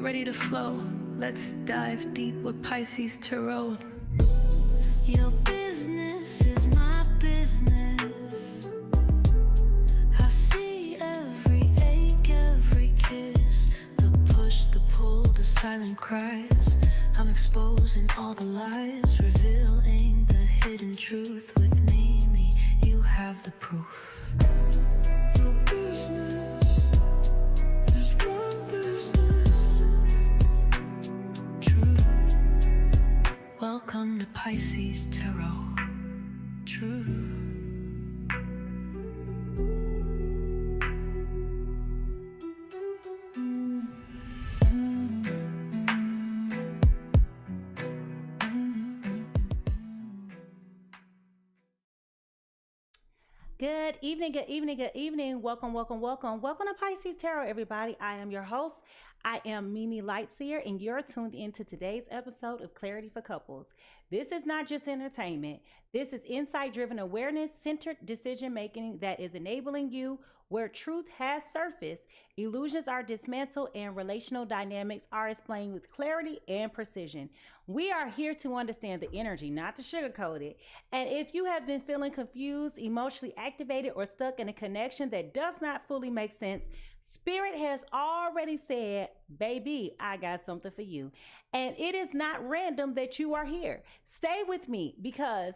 Get ready to flow. Let's dive deep with PiSeas Tarot. Your business is my business. I see every ache, every kiss, the push, the pull, the silent cries. I'm exposing all the lies, revealing the hidden truth. With me, you have the proof. Your business is my business. True. Welcome to PiSeas Tarot. True. Good evening, good evening, good evening. Welcome, welcome, welcome. Welcome to PiSeas Tarot, everybody. I am your host. I am Mimi Lightseer, and you're tuned into today's episode of Clarity for Couples. This is not just entertainment. This is insight-driven awareness-centered decision-making that is enabling you where truth has surfaced, illusions are dismantled, and relational dynamics are explained with clarity and precision. We are here to understand the energy, not to sugarcoat it. And if you have been feeling confused, emotionally activated, or stuck in a connection that does not fully make sense, Spirit has already said, baby, I got something for you. And it is not random that you are here. Stay with me because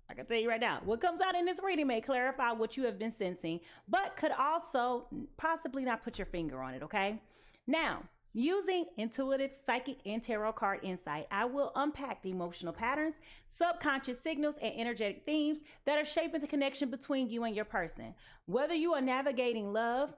I can tell you right now, what comes out in this reading may clarify what you have been sensing, but could also possibly not put your finger on it, okay? Now, using intuitive, psychic, and tarot card insight, I will unpack the emotional patterns, subconscious signals, and energetic themes that are shaping the connection between you and your person. Whether you are navigating love,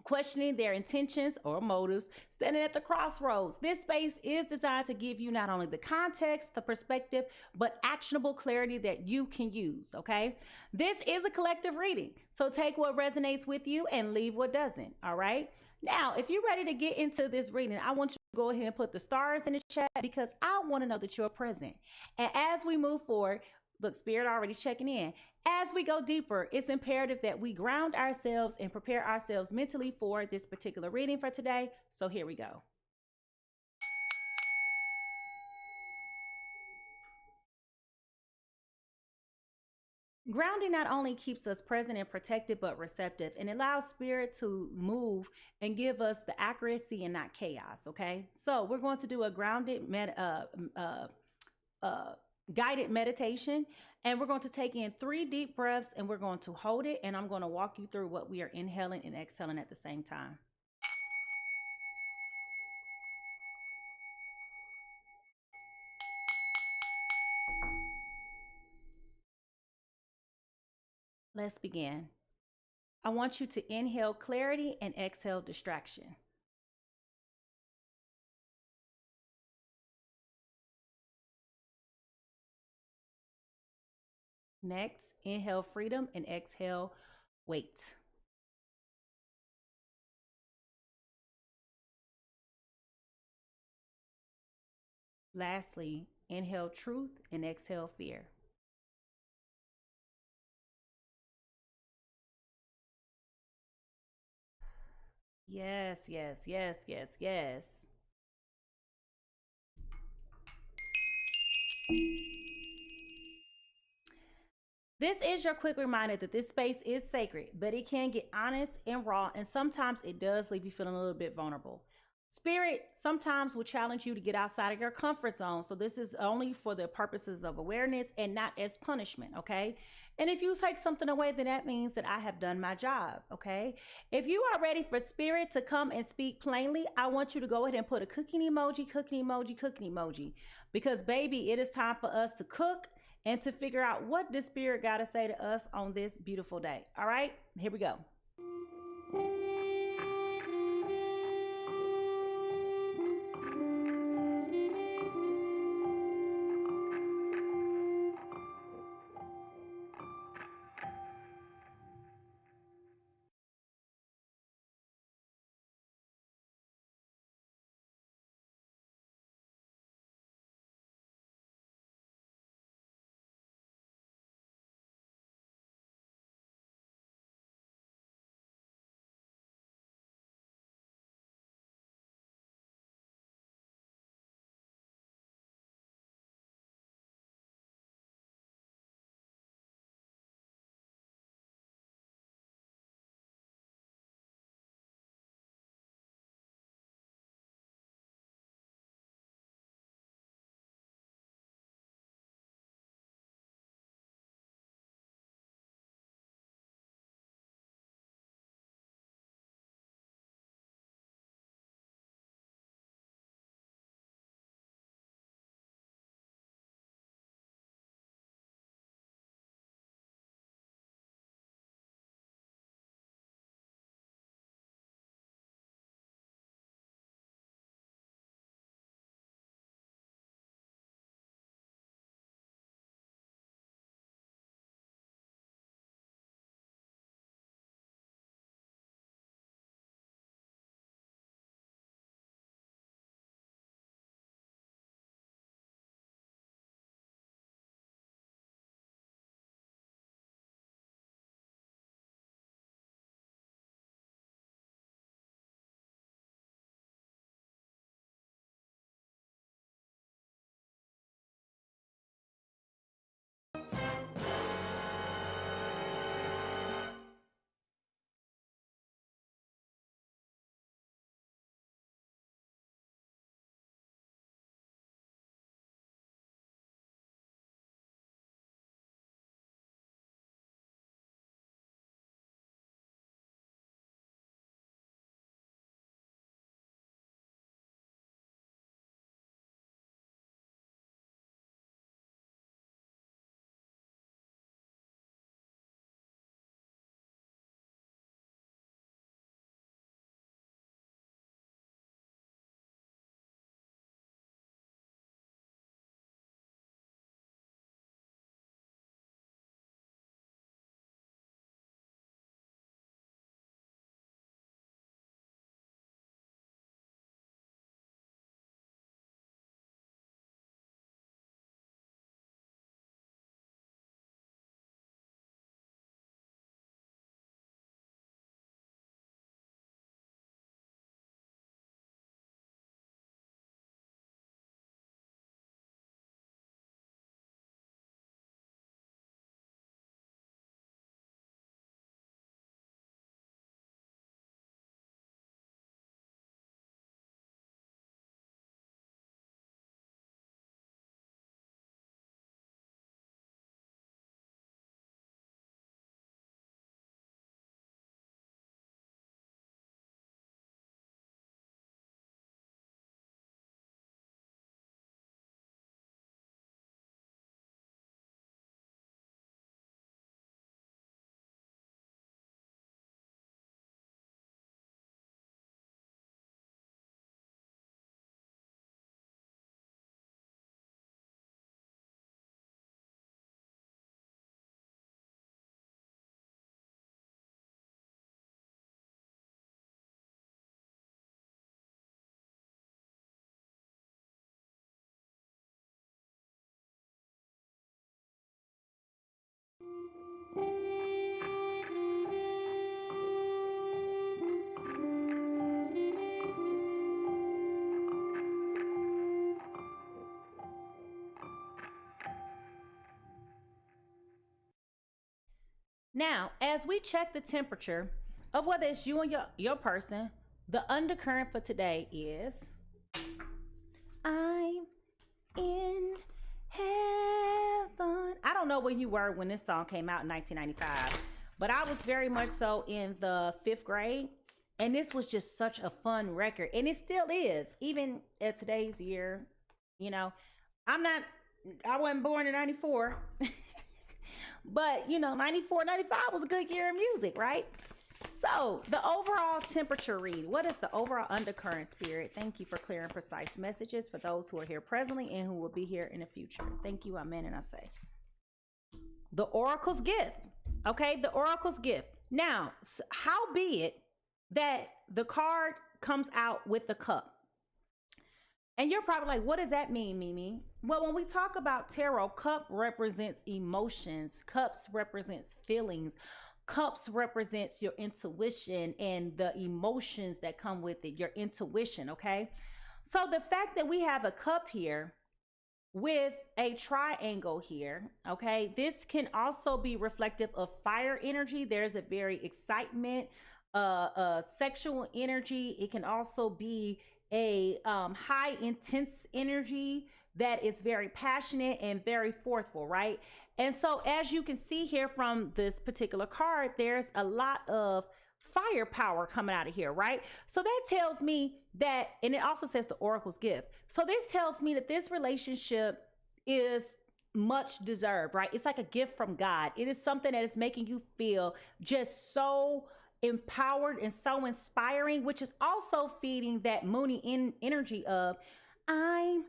questioning their intentions or motives, standing at the crossroads, this space is designed to give you not only the context, the perspective, but actionable clarity that you can use, okay? This is a collective reading, so take what resonates with you and leave what doesn't, all right? Now, if you're ready to get into this reading, I want you to go ahead and put the stars in the chat because I want to know that you're present. And as we move forward, look, Spirit already checking in. As we go deeper, it's imperative that we ground ourselves and prepare ourselves mentally for this particular reading for today. So here we go. Grounding not only keeps us present and protected, but receptive, and allows Spirit to move and give us the accuracy and not chaos, okay? So we're going to do a guided meditation, and we're going to take in 3 deep breaths, and we're going to hold it, and I'm going to walk you through what we are inhaling and exhaling at the same time. Let's begin. I want you to inhale clarity and exhale distraction. Next, inhale freedom and exhale weight. Lastly, inhale truth and exhale fear. Yes, yes, yes, yes, yes. This is your quick reminder that this space is sacred, but it can get honest and raw, and sometimes it does leave you feeling a little bit vulnerable. Spirit sometimes will challenge you to get outside of your comfort zone. So this is only for the purposes of awareness and not as punishment, okay? And if you take something away, then that means that I have done my job, okay? If you are ready for Spirit to come and speak plainly, I want you to go ahead and put a cooking emoji, cooking emoji, cooking emoji. Because baby, it is time for us to cook and to figure out what the Spirit got to say to us on this beautiful day. All right, here we go. Now, as we check the temperature of whether it's you and your person, the undercurrent for today is I'm in heaven. I don't know where you were when this song came out in 1995, but I was very much so in the 5th grade. And this was just such a fun record. And it still is, even at today's year. You know, I wasn't born in 94. But, you know, 94, 95 was a good year in music, right? So the overall temperature read. What is the overall undercurrent, Spirit? Thank you for clear and precise messages for those who are here presently and who will be here in the future. Thank you, amen, and I say. The Oracle's gift. Okay, the Oracle's gift. Now, how be it that the card comes out with the cup? And you're probably like, what does that mean, Mimi? Well, when we talk about tarot, cup represents emotions. Cups represents feelings. Cups represents your intuition and the emotions that come with it, your intuition, okay? So the fact that we have a cup here with a triangle here, okay? This can also be reflective of fire energy. There's a very excitement, sexual energy. It can also be a high intense energy that is very passionate and very forceful, right? And so as you can see here from this particular card, there's a lot of firepower coming out of here, right? So that tells me that, and it also says the Oracle's gift. So this tells me that this relationship is much deserved, right? It's like a gift from God. It is something that is making you feel just so empowered and so inspiring, which is also feeding that moony energy of I'm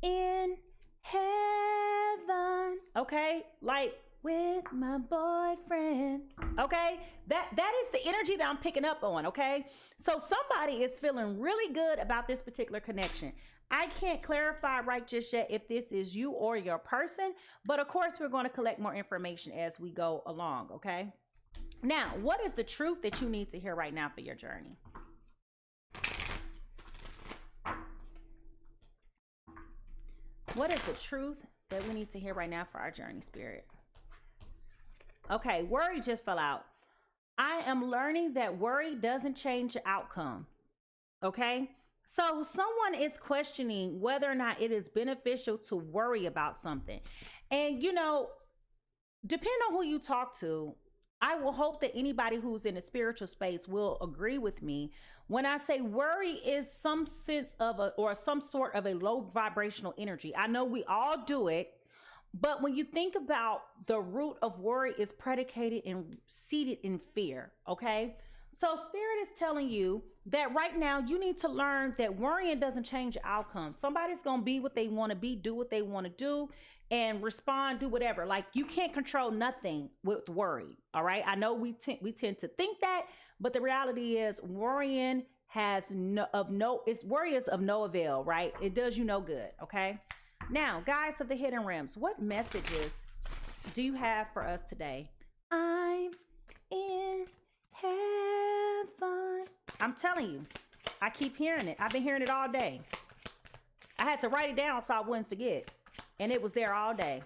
in heaven, okay? Like with my boyfriend, okay? That is the energy that I'm picking up on, okay? So somebody is feeling really good about this particular connection. I can't clarify right just yet if this is you or your person, but of course we're going to collect more information as we go along, okay? Now, what is the truth that you need to hear right now for your journey? What is the truth that we need to hear right now for our journey, Spirit? Okay, worry just fell out. I am learning that worry doesn't change the outcome. Okay? So someone is questioning whether or not it is beneficial to worry about something. And, you know, depending on who you talk to, I will hope that anybody who's in a spiritual space will agree with me when I say worry is some sense of some sort of a low vibrational energy. I know we all do it, but when you think about the root of worry is predicated and seated in fear, okay? So Spirit is telling you that right now you need to learn that worrying doesn't change the outcome. Somebody's going to be what they want to be, do what they want to do, and respond, do whatever. Like, you can't control nothing with worry, all right? I know we tend to think that, but the reality is worrying worry is of no avail, right? It does you no good, okay? Now, guys of the hidden realms, what messages do you have for us today? I'm in heaven. I'm telling you, I keep hearing it. I've been hearing it all day. I had to write it down so I wouldn't forget. And it was there all day.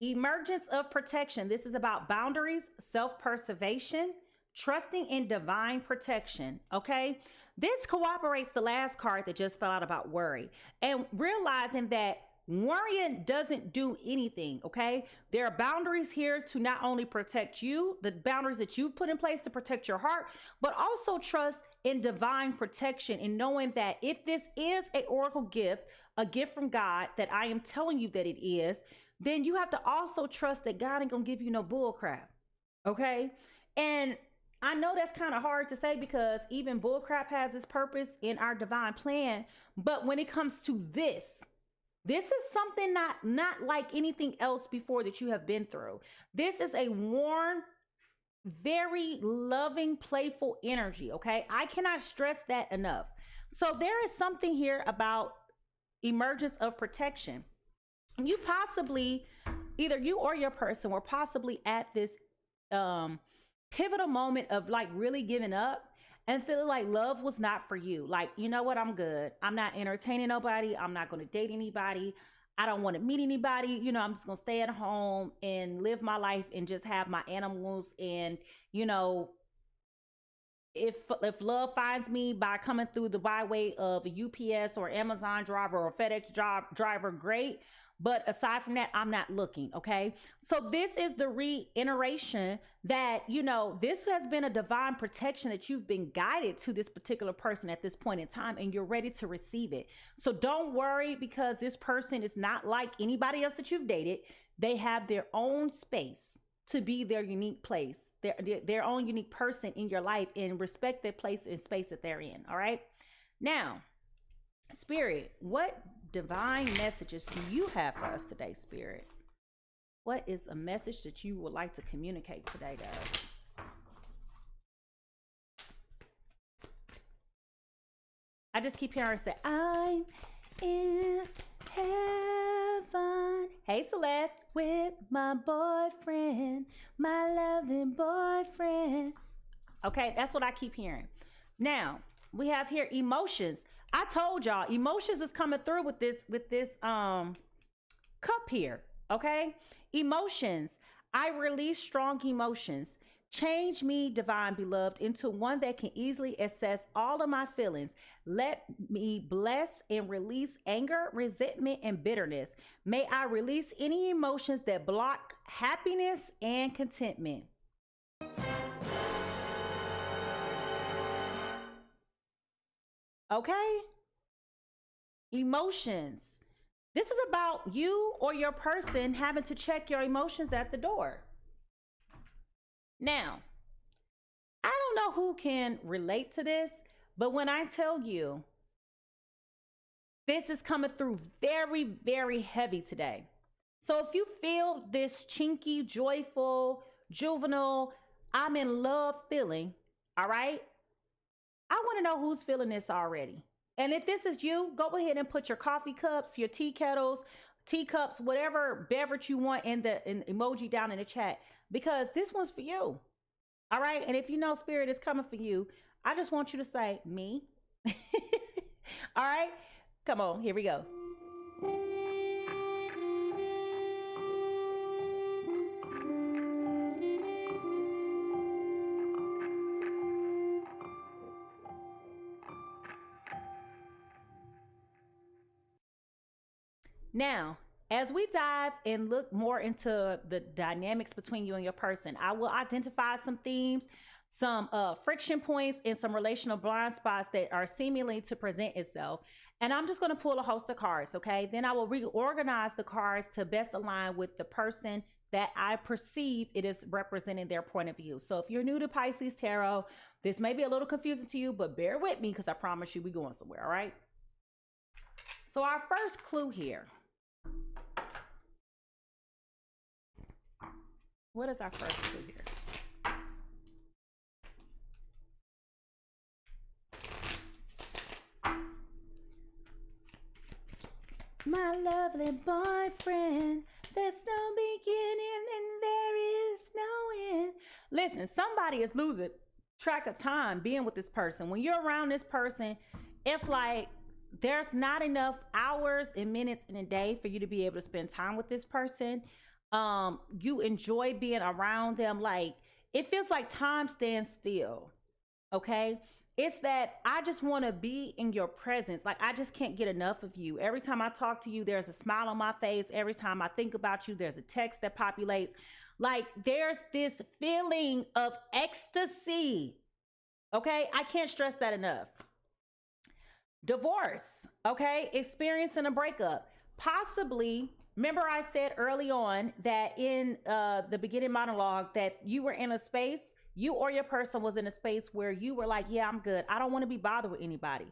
Emergence of protection. This is about boundaries, self-preservation, trusting in divine protection. Okay. This cooperates the last card that just fell out about worry, and realizing that worrying doesn't do anything. Okay. There are boundaries here to not only protect you, the boundaries that you've put in place to protect your heart, but also trust in divine protection, and knowing that if this is an oracle gift, a gift from God that I am telling you that it is, then you have to also trust that God ain't gonna give you no bull crap. Okay. And I know that's kind of hard to say because even bull crap has its purpose in our divine plan. But when it comes to this is something not like anything else before that you have been through. This is a warm, very loving, playful energy. Okay. I cannot stress that enough. So there is something here about emergence of protection. You possibly, either you or your person were possibly at this pivotal moment of like really giving up and feeling like love was not for you. Like, you know what, I'm good. I'm not entertaining nobody. I'm not going to date anybody. I don't want to meet anybody. You know, I'm just going to stay at home and live my life and just have my animals. And, you know, if love finds me by coming through the byway of a UPS or Amazon driver or FedEx driver, great. But aside from that, I'm not looking. Okay. So this is the reiteration that, you know, this has been a divine protection that you've been guided to this particular person at this point in time, and you're ready to receive it. So don't worry, because this person is not like anybody else that you've dated. They have their own space to be their unique place, their own unique person in your life, and respect their place and space that they're in. All right. Now, Spirit, what divine messages do you have for us today, Spirit? What is a message that you would like to communicate today to us? I just keep hearing her say, I'm in heaven. Hey, Celeste, with my boyfriend, my loving boyfriend. Okay, that's what I keep hearing. Now, we have here emotions. I told y'all emotions is coming through with this cup here. Okay, emotions. I release strong emotions. Change me, divine beloved, into one that can easily assess all of my feelings. Let me bless and release anger, resentment, and bitterness. May I release any emotions that block happiness and contentment. Okay? Emotions. This is about you or your person having to check your emotions at the door. Now, I don't know who can relate to this, but when I tell you, this is coming through very, very heavy today. So if you feel this chinky, joyful, juvenile, I'm in love feeling, all right? I want to know who's feeling this already. And if this is you, go ahead and put your coffee cups, your tea kettles, teacups, whatever beverage you want in the emoji down in the chat, because this one's for you. All right. And if you know Spirit is coming for you, I just want you to say me. All right. Come on. Here we go. Now, as we dive and look more into the dynamics between you and your person, I will identify some themes, some friction points, and some relational blind spots that are seemingly to present itself. And I'm just going to pull a host of cards, okay? Then I will reorganize the cards to best align with the person that I perceive it is representing their point of view. So if you're new to Pisces Tarot, this may be a little confusing to you, but bear with me because I promise you we're going somewhere, all right? So our first clue here. What is our first clue here? My lovely boyfriend, there's no beginning and there is no end. Listen, somebody is losing track of time being with this person. When you're around this person, it's like there's not enough hours and minutes in a day for you to be able to spend time with this person. You enjoy being around them. Like, it feels like time stands still. Okay. It's that I just want to be in your presence. Like, I just can't get enough of you. Every time I talk to you, there's a smile on my face. Every time I think about you, there's a text that populates. Like, there's this feeling of ecstasy. Okay. I can't stress that enough. Divorce. Okay. Experiencing a breakup. Possibly. Remember I said early on that in the beginning monologue that you were in a space, you or your person was in a space where you were like, yeah, I'm good. I don't want to be bothered with anybody.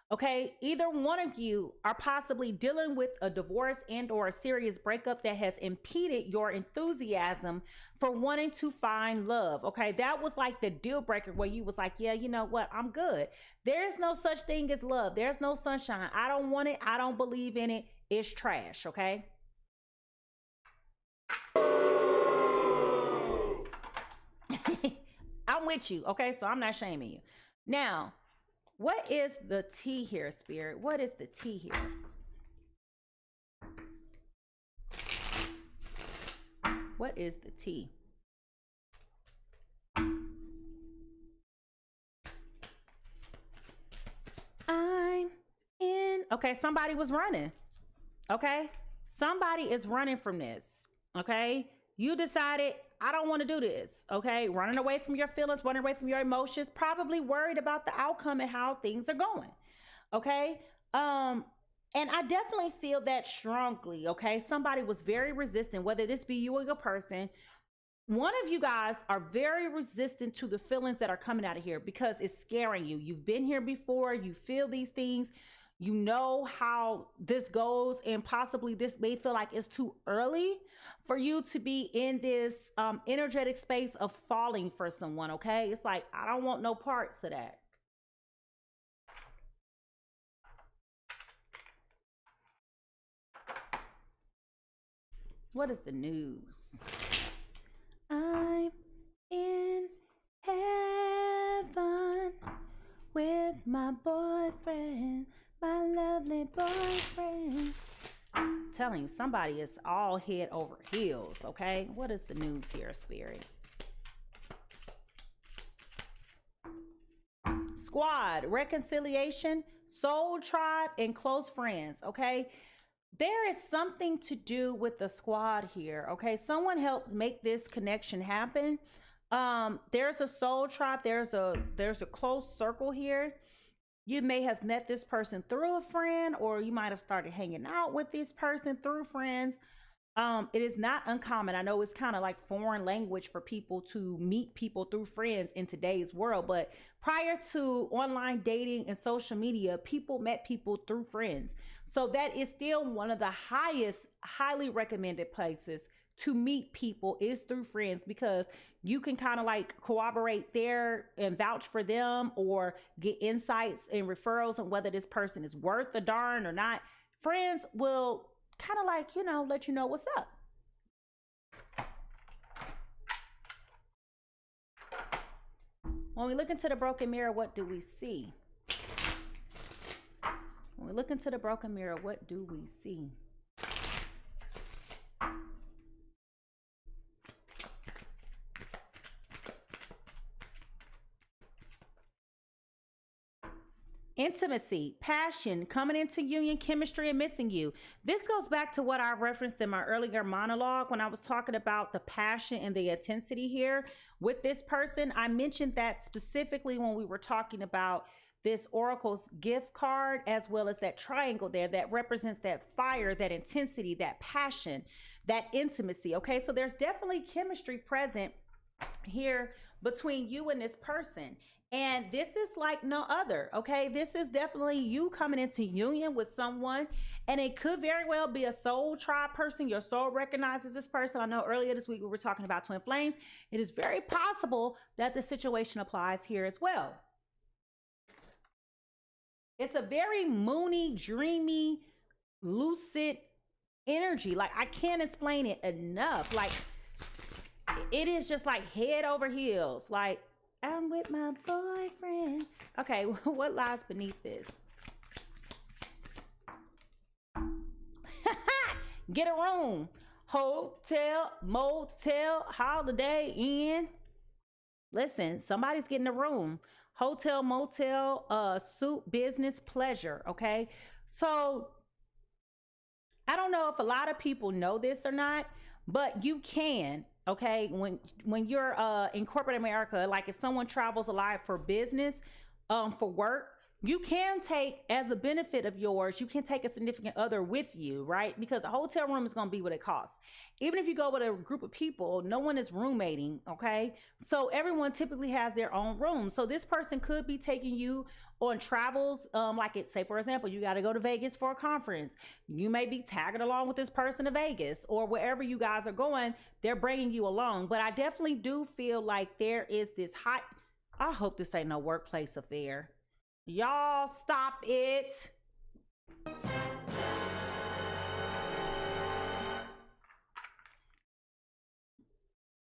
Okay. Either one of you are possibly dealing with a divorce and or a serious breakup that has impeded your enthusiasm for wanting to find love. Okay. That was like the deal breaker where you was like, yeah, you know what? I'm good. There's no such thing as love. There's no sunshine. I don't want it. I don't believe in it. It's trash. Okay. with you. Okay, so I'm not shaming you. Now, what is the T here, Spirit? What is the T here? What is the T? I'm in. Okay, somebody was running. Okay, somebody is running from this. Okay, you decided, I don't want to do this. Okay, running away from your feelings, running away from your emotions, probably worried about the outcome and how things are going. Okay, and I definitely feel that strongly. Okay, somebody was very resistant, whether this be you or your person. One of you guys are very resistant to the feelings that are coming out of here because it's scaring you. You've been here before, you feel these things, you know how this goes, and possibly this may feel like it's too early for you to be in this energetic space of falling for someone. Okay, it's like, I don't want no parts of that. What is the news? I'm in heaven with my boyfriend, my lovely boyfriend. I'm telling you, somebody is all head over heels. Okay, what is the news here, Spirit? Squad, reconciliation, soul tribe, and close friends. Okay, there is something to do with the squad here. Okay, someone helped make this connection happen. There's a soul tribe, there's a close circle here. You may have met this person through a friend, or you might have started hanging out with this person through friends. It is not uncommon. I know it's kind of like foreign language for people to meet people through friends in today's world, but prior to online dating and social media, people met people through friends. So that is still one of the highly recommended places to meet people is through friends, because you can kind of like corroborate there and vouch for them, or get insights and referrals on whether this person is worth a darn or not. Friends will kind of like, you know, let you know what's up. When we look into the broken mirror, what do we see? When we look into the broken mirror, what do we see? Intimacy, passion, coming into union, chemistry, and missing you. This goes back to what I referenced in my earlier monologue when I was talking about the passion and the intensity here with this person. I mentioned that specifically when we were talking about this Oracle's gift card, as well as that triangle there that represents that fire, that intensity, that passion, that intimacy. Okay, so there's definitely chemistry present here between you and this person. And this is like no other. Okay, this is definitely you coming into union with someone, and it could very well be a soul tribe person. Your soul recognizes this person. I know earlier this week we were talking about twin flames. It is very possible that the situation applies here as well. It's a very moony, dreamy, lucid energy. Like, I can't explain it enough. Like, it is just like head over heels. Like, I'm with my boyfriend. Okay, what lies beneath this? Get a room. Hotel, motel, holiday inn. Listen, somebody's getting a room. Hotel, motel, suit, business, pleasure. Okay, so I don't know if a lot of people know this or not, but you can. Okay, when you're in corporate America, like if someone travels a lot for business, for work, you can take, as a benefit of yours, you can take a significant other with you, right? Because a hotel room is going to be what it costs. Even if you go with a group of people, no one is roommating, okay? So everyone typically has their own room. So this person could be taking you on travels, like it, say, for example, you got to go to Vegas for a conference. You may be tagging along with this person to Vegas, or wherever you guys are going, they're bringing you along. But I definitely do feel like there is this hot, I hope this ain't no workplace affair. Y'all stop it.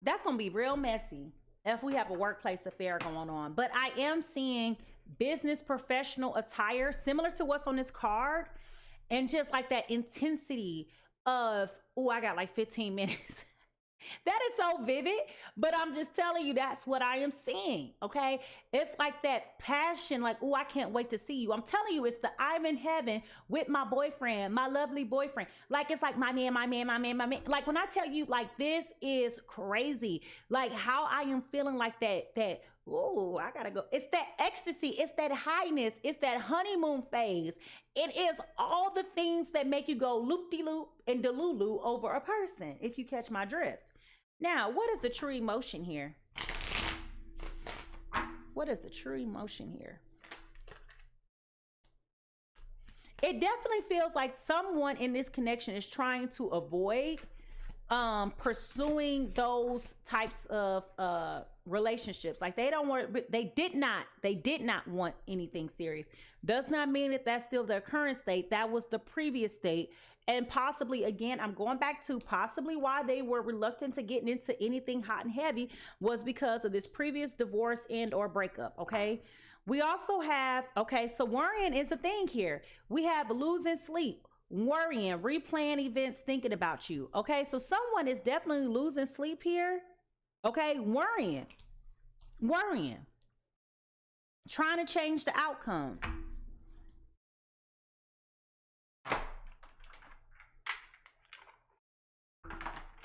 That's gonna be real messy. if we have a workplace affair going on. But I am seeing business professional attire similar to what's on this card, and just like that intensity of, oh, I got like 15 minutes. That is so vivid, but I'm just telling you, that's what I am seeing. Okay, it's like that passion, like, oh, I can't wait to see you. I'm telling you, it's the I'm in heaven with my boyfriend, my lovely boyfriend. Like, it's like my man, my man, my man, my man. Like, when I tell you, like, this is crazy, like how I am feeling, like that oh, I gotta go. It's that ecstasy, it's that highness, it's that honeymoon phase. It is all the things that make you go loop-de-loop and delulu over a person, if you catch my drift. Now, what is the true emotion here? What is the true emotion here? It definitely feels like someone in this connection is trying to avoid pursuing those types of relationships. Like, they don't want, they did not want anything serious. Does not mean that that's still their current state. That was the previous state. And possibly, again, I'm going back to possibly why they were reluctant to getting into anything hot and heavy was because of this previous divorce and or breakup. Okay. We also have, okay, so worrying is a thing here. We have losing sleep, worrying, replaying events, thinking about you. Okay. So someone is definitely losing sleep here. Okay. Worrying, trying to change the outcome.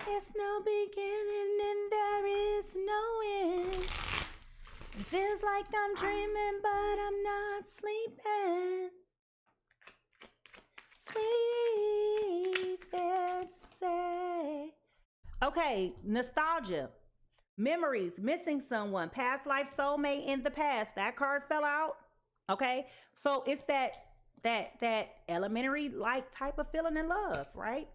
There's no beginning and there is no end. It feels like I'm dreaming, but I'm not sleeping. Sweet thing to say. Okay, nostalgia, memories, missing someone, past life soulmate in the past. That card fell out. Okay, so it's that elementary like type of feeling in love, right?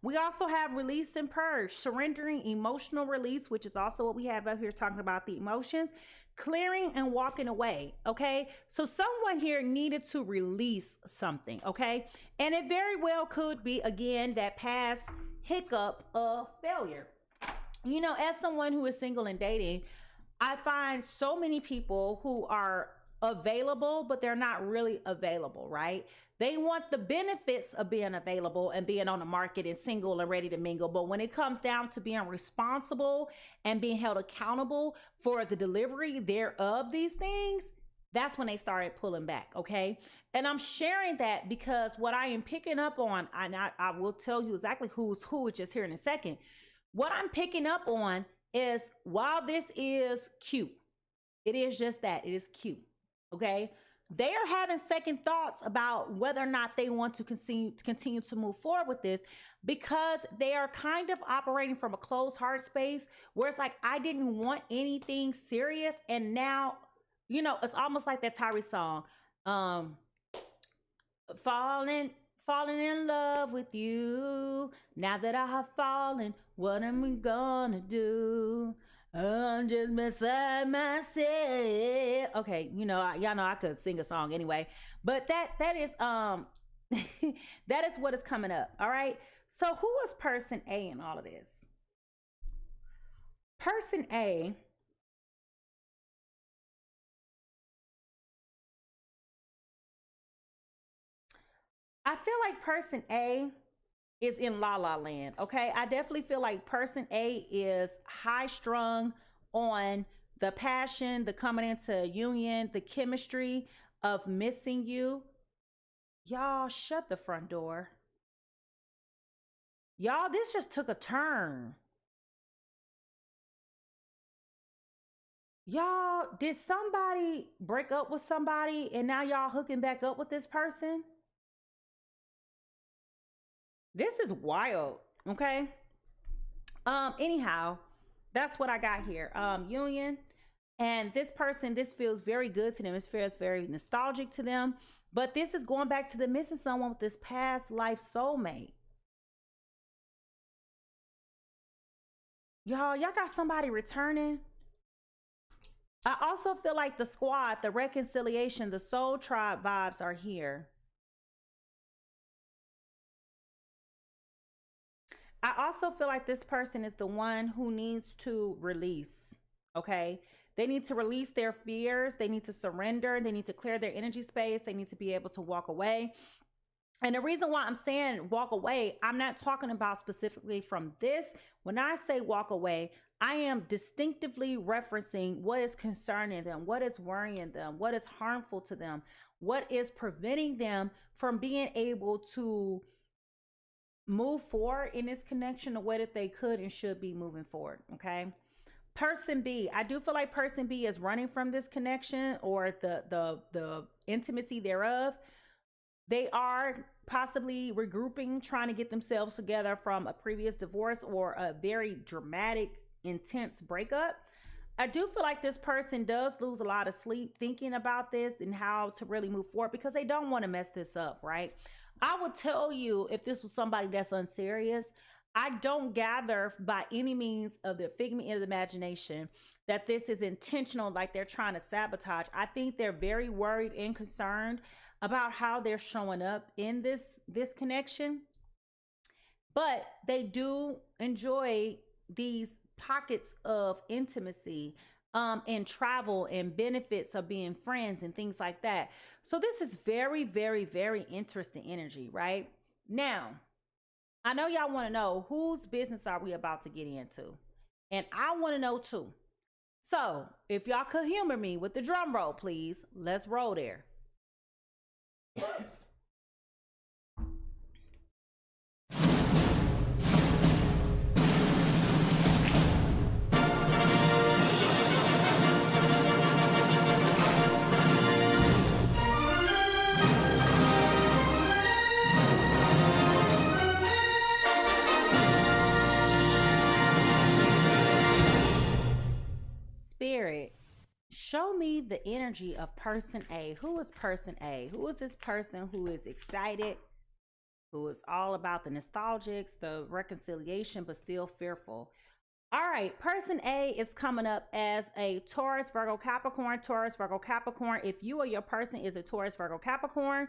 We also have release and purge, surrendering, emotional release, which is also what we have up here talking about the emotions, clearing and walking away. Okay, so someone here needed to release something. Okay, and it very well could be, again, that past hiccup of failure. You know, as someone who is single and dating, I find so many people who are available, but they're not really available, right? They want the benefits of being available and being on the market and single and ready to mingle. But when it comes down to being responsible and being held accountable for the delivery thereof these things, that's when they started pulling back. Okay. And I'm sharing that because what I am picking up on, and I will tell you exactly who's who just here in a second. What I'm picking up on is, while this is cute, it is just that, it is cute. Okay. They are having second thoughts about whether or not they want to continue to move forward with this, because they are kind of operating from a closed heart space where it's like, I didn't want anything serious. And now, you know, it's almost like that Taurus song, falling in love with you. Now that I have fallen, what am I gonna do? I'm just beside myself. Okay, you know, y'all know I could sing a song anyway, but that is that is what is coming up. All right. So who is person A in all of this? Person A I feel like person A is in La La Land. Okay, I definitely feel like person A is high strung on the passion, the coming into union, the chemistry of missing you. Y'all, shut the front door. Y'all, this just took a turn. Y'all, did somebody break up with somebody and now y'all hooking back up with this person? This is wild. Okay. Anyhow, that's what I got here. Union. And this person, this feels very good to them. It feels very nostalgic to them. But this is going back to the missing someone with this past life soulmate. Y'all got somebody returning. I also feel like the squad, the reconciliation, the soul tribe vibes are here. I also feel like this person is the one who needs to release. Okay. They need to release their fears. They need to surrender. They need to clear their energy space. They need to be able to walk away. And the reason why I'm saying walk away, I'm not talking about specifically from this. When I say walk away, I am distinctively referencing what is concerning them, what is worrying them, what is harmful to them, what is preventing them from being able to move forward in this connection the way that they could and should be moving forward. Okay. Person B, I do feel like person B is running from this connection or the intimacy thereof. They are possibly regrouping, trying to get themselves together from a previous divorce or a very dramatic, intense breakup. I do feel like this person does lose a lot of sleep thinking about this and how to really move forward because they don't want to mess this up, right? I would tell you if this was somebody that's unserious, I don't gather by any means of the figment of the imagination that this is intentional, like they're trying to sabotage. I think they're very worried and concerned about how they're showing up in this connection. But they do enjoy these pockets of intimacy and travel and benefits of being friends and things like that. So this is very, very, very interesting energy, right? Now, I know y'all want to know whose business are we about to get into. And I want to know too. So if y'all could humor me with the drum roll, please, let's roll there. Spirit, show me the energy of person A. Who is person A? Who is this person who is excited, who is all about the nostalgics, the reconciliation, but still fearful? All right, person A is coming up as a Taurus, Virgo, Capricorn, Taurus, Virgo, Capricorn. If you or your person is a Taurus, Virgo, Capricorn,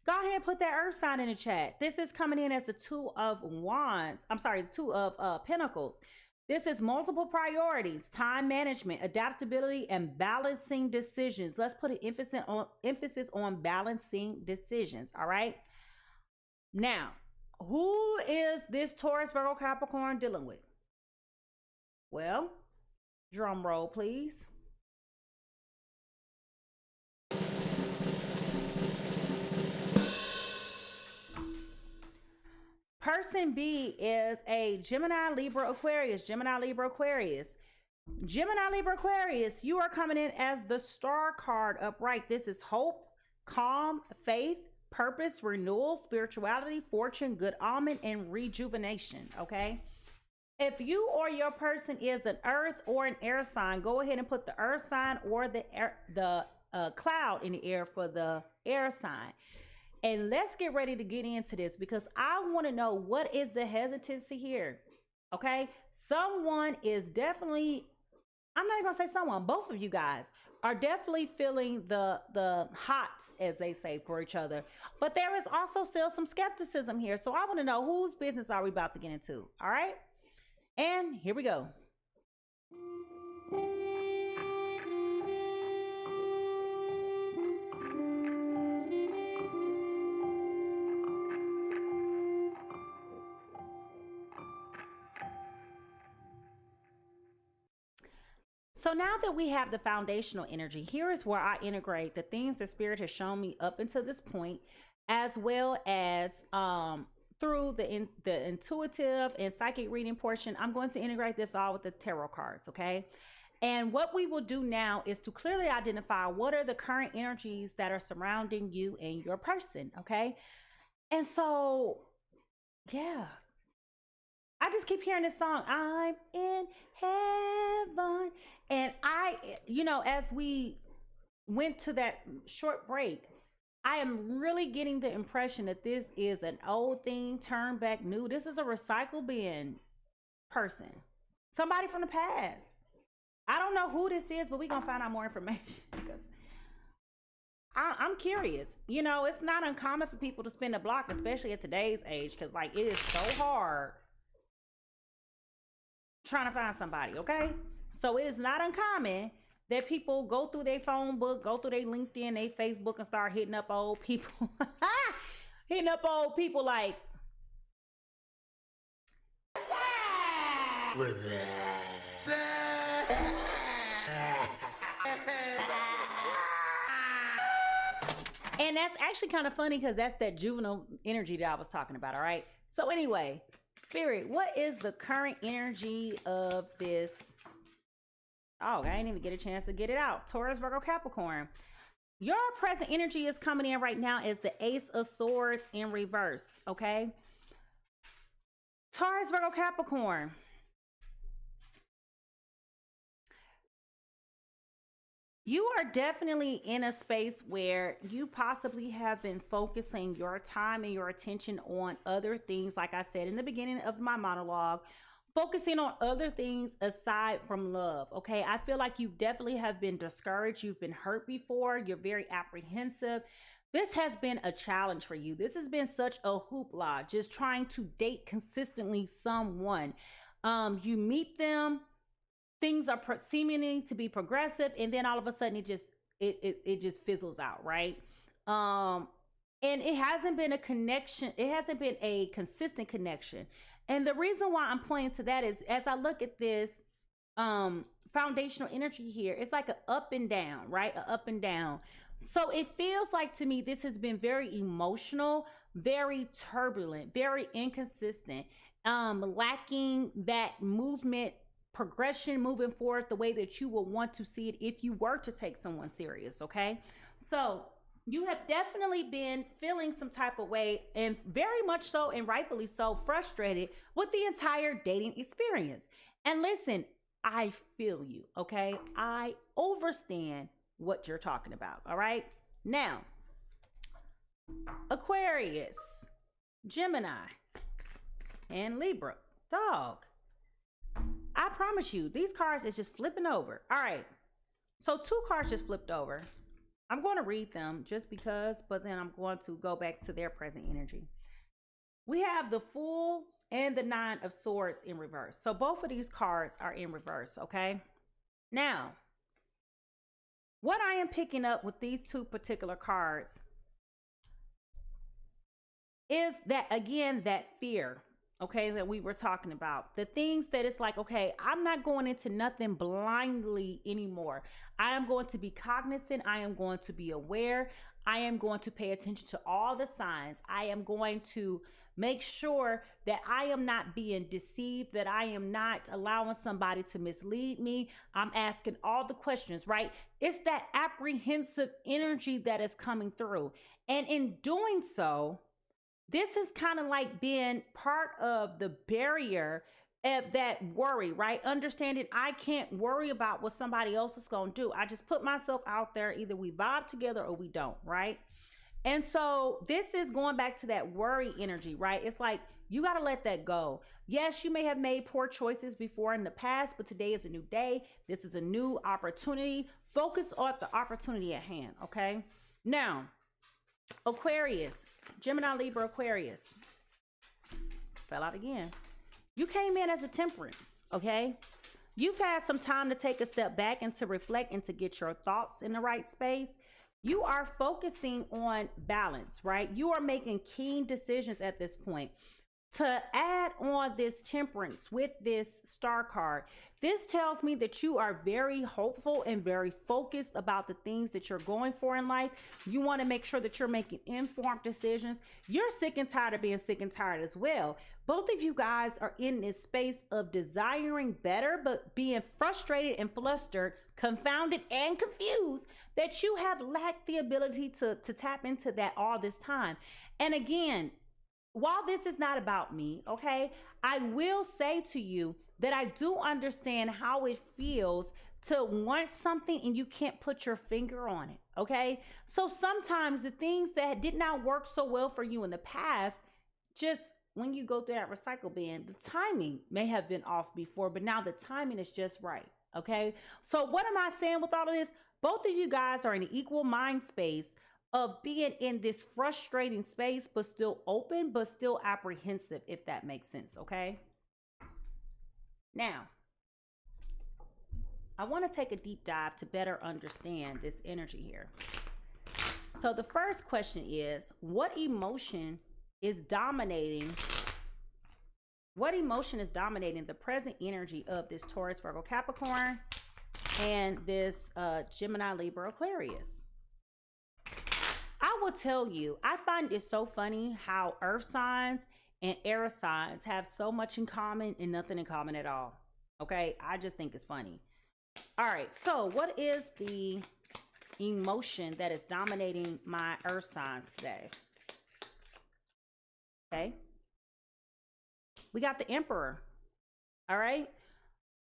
go ahead and put that earth sign in the chat. This is coming in as the Two of Wands. I'm sorry, the Two of Pentacles. This is multiple priorities, time management, adaptability, and balancing decisions. Let's put an emphasis on balancing decisions, all right? Now, who is this Taurus, Virgo, Capricorn dealing with? Well, drum roll, please. Person B is a Gemini, Libra, Aquarius. Gemini, Libra, Aquarius. Gemini, Libra, Aquarius, you are coming in as the star card upright. This is hope, calm, faith, purpose, renewal, spirituality, fortune, good omen, and rejuvenation, okay? If you or your person is an earth or an air sign, go ahead and put the earth sign or the cloud in the air for the air sign. And let's get ready to get into this because I want to know what is the hesitancy here. Okay. Someone is definitely, I'm not even gonna say someone, both of you guys are definitely feeling the hots, as they say, for each other. But there is also still some skepticism here. So I want to know whose business are we about to get into? All right. And here we go. So now that we have the foundational energy, here is where I integrate the things that Spirit has shown me up until this point, as well as through the intuitive and psychic reading portion. I'm going to integrate this all with the tarot cards, okay? And what we will do now is to clearly identify what are the current energies that are surrounding you and your person, okay? And so, yeah. I just keep hearing this song, I'm in heaven. And as we went to that short break, I am really getting the impression that this is an old thing turned back new. This is a recycle bin person, somebody from the past. I don't know who this is, but we're going to find out more information because I'm curious. It's not uncommon for people to spin the block, especially at today's age, because it is so hard trying to find somebody, okay? So it is not uncommon that people go through their phone book, go through their LinkedIn, their Facebook, and start hitting up old people. Hitting up old people like, and that's actually kind of funny because that's that juvenile energy that I was talking about. All right. So anyway, Spirit, what is the current energy of this? Oh, I didn't even get a chance to get it out. Taurus, Virgo, Capricorn. Your present energy is coming in right now as the Ace of Swords in reverse. Okay. Taurus, Virgo, Capricorn. You are definitely in a space where you possibly have been focusing your time and your attention on other things. Like I said in the beginning of my monologue, focusing on other things aside from love. Okay. I feel like you definitely have been discouraged. You've been hurt before. You're very apprehensive. This has been a challenge for you. This has been such a hoopla, just trying to date consistently someone. You meet them, things are seeming to be progressive, and then all of a sudden it just fizzles out, right? And it hasn't been a connection. It hasn't been a consistent connection. And the reason why I'm pointing to that is as I look at this foundational energy here, it's like an up and down, right? An up and down. So it feels like to me this has been very emotional, very turbulent, very inconsistent, lacking that movement, progression moving forward the way that you would want to see it if you were to take someone serious. Okay. So you have definitely been feeling some type of way, and very much so, and rightfully so, frustrated with the entire dating experience. And listen, I feel you. Okay. I understand what you're talking about. All right. Now, Aquarius, Gemini, and Libra. Dog. I promise you, these cards is just flipping over. All right. So 2 cards just flipped over. I'm going to read them just because, but then I'm going to go back to their present energy. We have the Fool and the 9 of Swords in reverse. So both of these cards are in reverse. Okay. Now, what I am picking up with these 2 particular cards is that, again, that fear, okay, that we were talking about. The things that it's like, okay, I'm not going into nothing blindly anymore. I am going to be cognizant. I am going to be aware. I am going to pay attention to all the signs. I am going to make sure that I am not being deceived, that I am not allowing somebody to mislead me. I'm asking all the questions, right? It's that apprehensive energy that is coming through. And in doing so, this is kind of like being part of the barrier of that worry, right? Understanding I can't worry about what somebody else is going to do. I just put myself out there. Either we vibe together or we don't, right? And so this is going back to that worry energy, right? It's like you got to let that go. Yes, you may have made poor choices before in the past, but today is a new day. This is a new opportunity. Focus on the opportunity at hand, okay? Now, Aquarius, Gemini, Libra, Aquarius. Fell out again. You came in as a Temperance, okay? You've had some time to take a step back and to reflect and to get your thoughts in the right space. You are focusing on balance, right? You are making keen decisions at this point. To add on this Temperance with this Star card, this tells me that you are very hopeful and very focused about the things that you're going for in life. You want to make sure that you're making informed decisions. You're sick and tired of being sick and tired as well. Both of you guys are in this space of desiring better, but being frustrated and flustered, confounded and confused that you have lacked the ability to tap into that all this time. And again, while this is not about me, okay, I will say to you that I do understand how it feels to want something and you can't put your finger on it, okay? So sometimes the things that did not work so well for you in the past, just when you go through that recycle bin, the timing may have been off before, but now the timing is just right, okay? So what am I saying with all of this? Both of you guys are in an equal mind space of being in this frustrating space, but still open, but still apprehensive, if that makes sense, okay? Now, I want to take a deep dive to better understand this energy here. So the first question is, what emotion is dominating? What emotion is dominating the present energy of this Taurus, Virgo, Capricorn, and this Gemini, Libra, Aquarius? I will tell you, I find it so funny how earth signs and air signs have so much in common and nothing in common at all. Okay, I just think it's funny. All right, so what is the emotion that is dominating my earth signs today? Okay, we got the Emperor. All right,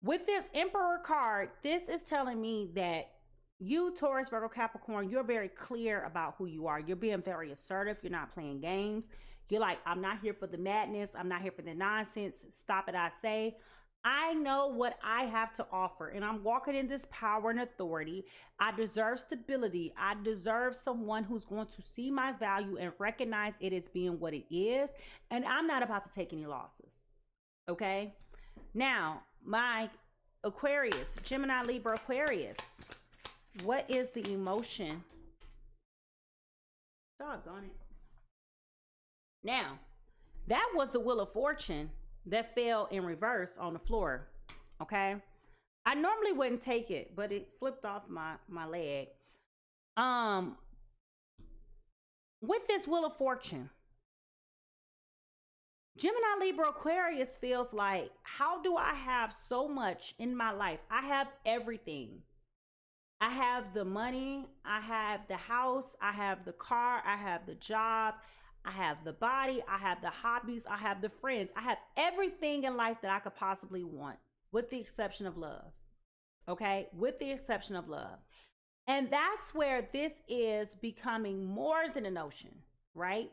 with this Emperor card, this is telling me that you, Taurus, Virgo, Capricorn, you're very clear about who you are. You're being very assertive. You're not playing games. You're like, I'm not here for the madness. I'm not here for the nonsense. Stop it, I say. I know what I have to offer, and I'm walking in this power and authority. I deserve stability. I deserve someone who's going to see my value and recognize it as being what it is, and I'm not about to take any losses. Okay? Now, my Aquarius, Gemini, Libra, Aquarius, what is the emotion? Doggone it. Now, that was the Wheel of Fortune that fell in reverse on the floor. Okay, I normally wouldn't take it, but it flipped off my leg. With this Wheel of Fortune, Gemini, Libra, Aquarius feels like, how do I have so much in my life? I have everything. I have the money, I have the house, I have the car, I have the job, I have the body, I have the hobbies, I have the friends. I have everything in life that I could possibly want, with the exception of love. Okay, with the exception of love. And that's where this is becoming more than a notion, right?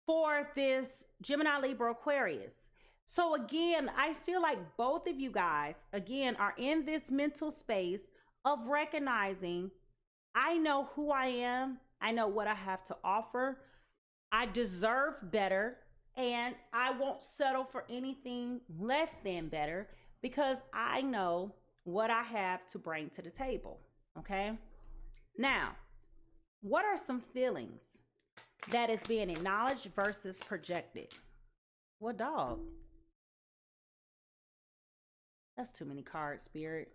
For this Gemini, Libra, Aquarius. So again, I feel like both of you guys, again, are in this mental space of recognizing, I know who I am. I know what I have to offer. I deserve better, and I won't settle for anything less than better because I know what I have to bring to the table. Okay. Now, what are some feelings that is being acknowledged versus projected? What dog? That's too many cards, Spirit.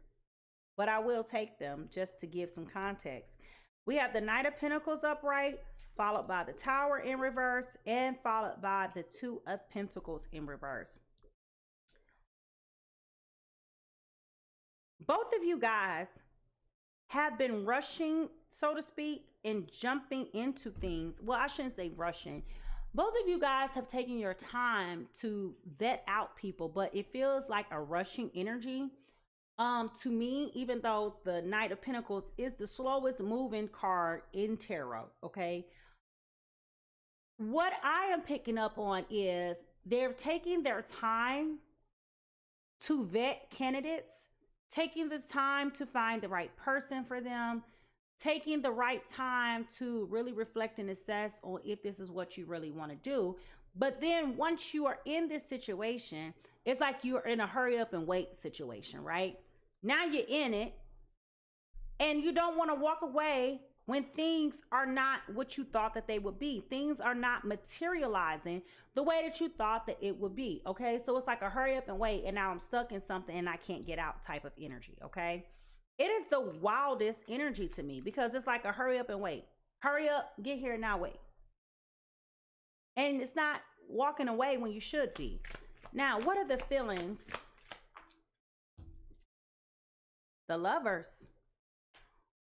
But I will take them just to give some context. We have the Knight of Pentacles upright, followed by the Tower in reverse, and followed by the Two of Pentacles in reverse. Both of you guys have been rushing, so to speak, and jumping into things. Well, I shouldn't say rushing. Both of you guys have taken your time to vet out people, but it feels like a rushing energy. To me, even though the Knight of Pentacles is the slowest moving card in tarot, okay? What I am picking up on is they're taking their time to vet candidates, taking the time to find the right person for them, taking the right time to really reflect and assess on if this is what you really want to do. But then once you are in this situation, it's like you're in a hurry up and wait situation, right? Now you're in it and you don't want to walk away when things are not what you thought that they would be. Things are not materializing the way that you thought that it would be. Okay. So it's like a hurry up and wait. And now I'm stuck in something and I can't get out type of energy. Okay. It is the wildest energy to me because it's like a hurry up and wait. Hurry up, get here, now wait. And it's not walking away when you should be. Now, what are the feelings? The Lovers.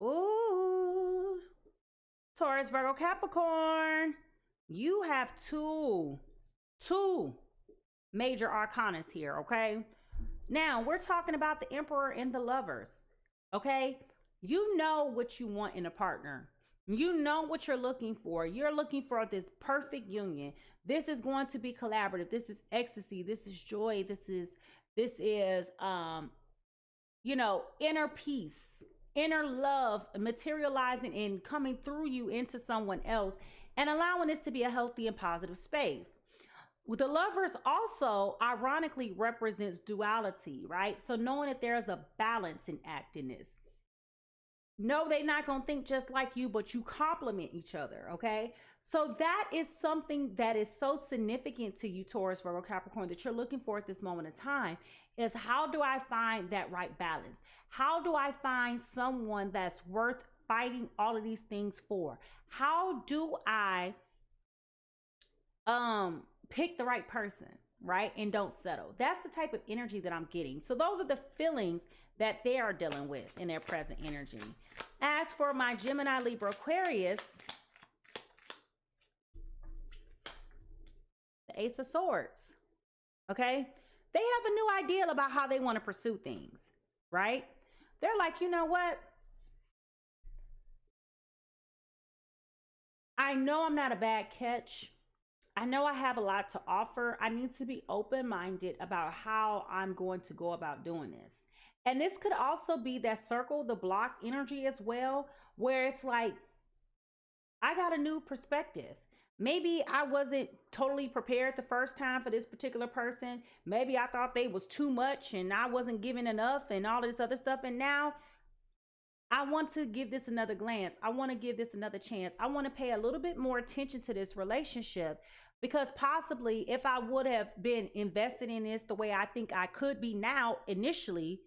Ooh. Taurus, Virgo, Capricorn. You have two major arcanas here, okay? Now, we're talking about the Emperor and the Lovers, okay? You know what you want in a partner. You know what you're looking for. You're looking for this perfect union. This is going to be collaborative. This is ecstasy. This is joy. This is you know, inner peace, inner love, materializing and coming through you into someone else and allowing this to be a healthy and positive space. The Lovers also ironically represents duality, right? So knowing that there's a balancing act in this. No, they're not going to think just like you, but you complement each other, okay? So that is something that is so significant to you, Taurus, Virgo, Capricorn, that you're looking for at this moment in time, is how do I find that right balance? How do I find someone that's worth fighting all of these things for? How do I pick the right person, right? And don't settle. That's the type of energy that I'm getting. So those are the feelings that they are dealing with in their present energy. As for my Gemini, Libra, Aquarius, the Ace of Swords, okay? They have a new idea about how they want to pursue things, right? They're like, you know what? I know I'm not a bad catch. I know I have a lot to offer. I need to be open-minded about how I'm going to go about doing this. And this could also be that circle the block energy as well, where it's like, I got a new perspective. Maybe I wasn't totally prepared the first time for this particular person. Maybe I thought they was too much and I wasn't giving enough and all of this other stuff. And now I want to give this another glance. I want to give this another chance. I want to pay a little bit more attention to this relationship, because possibly if I would have been invested in this the way I think I could be now initially,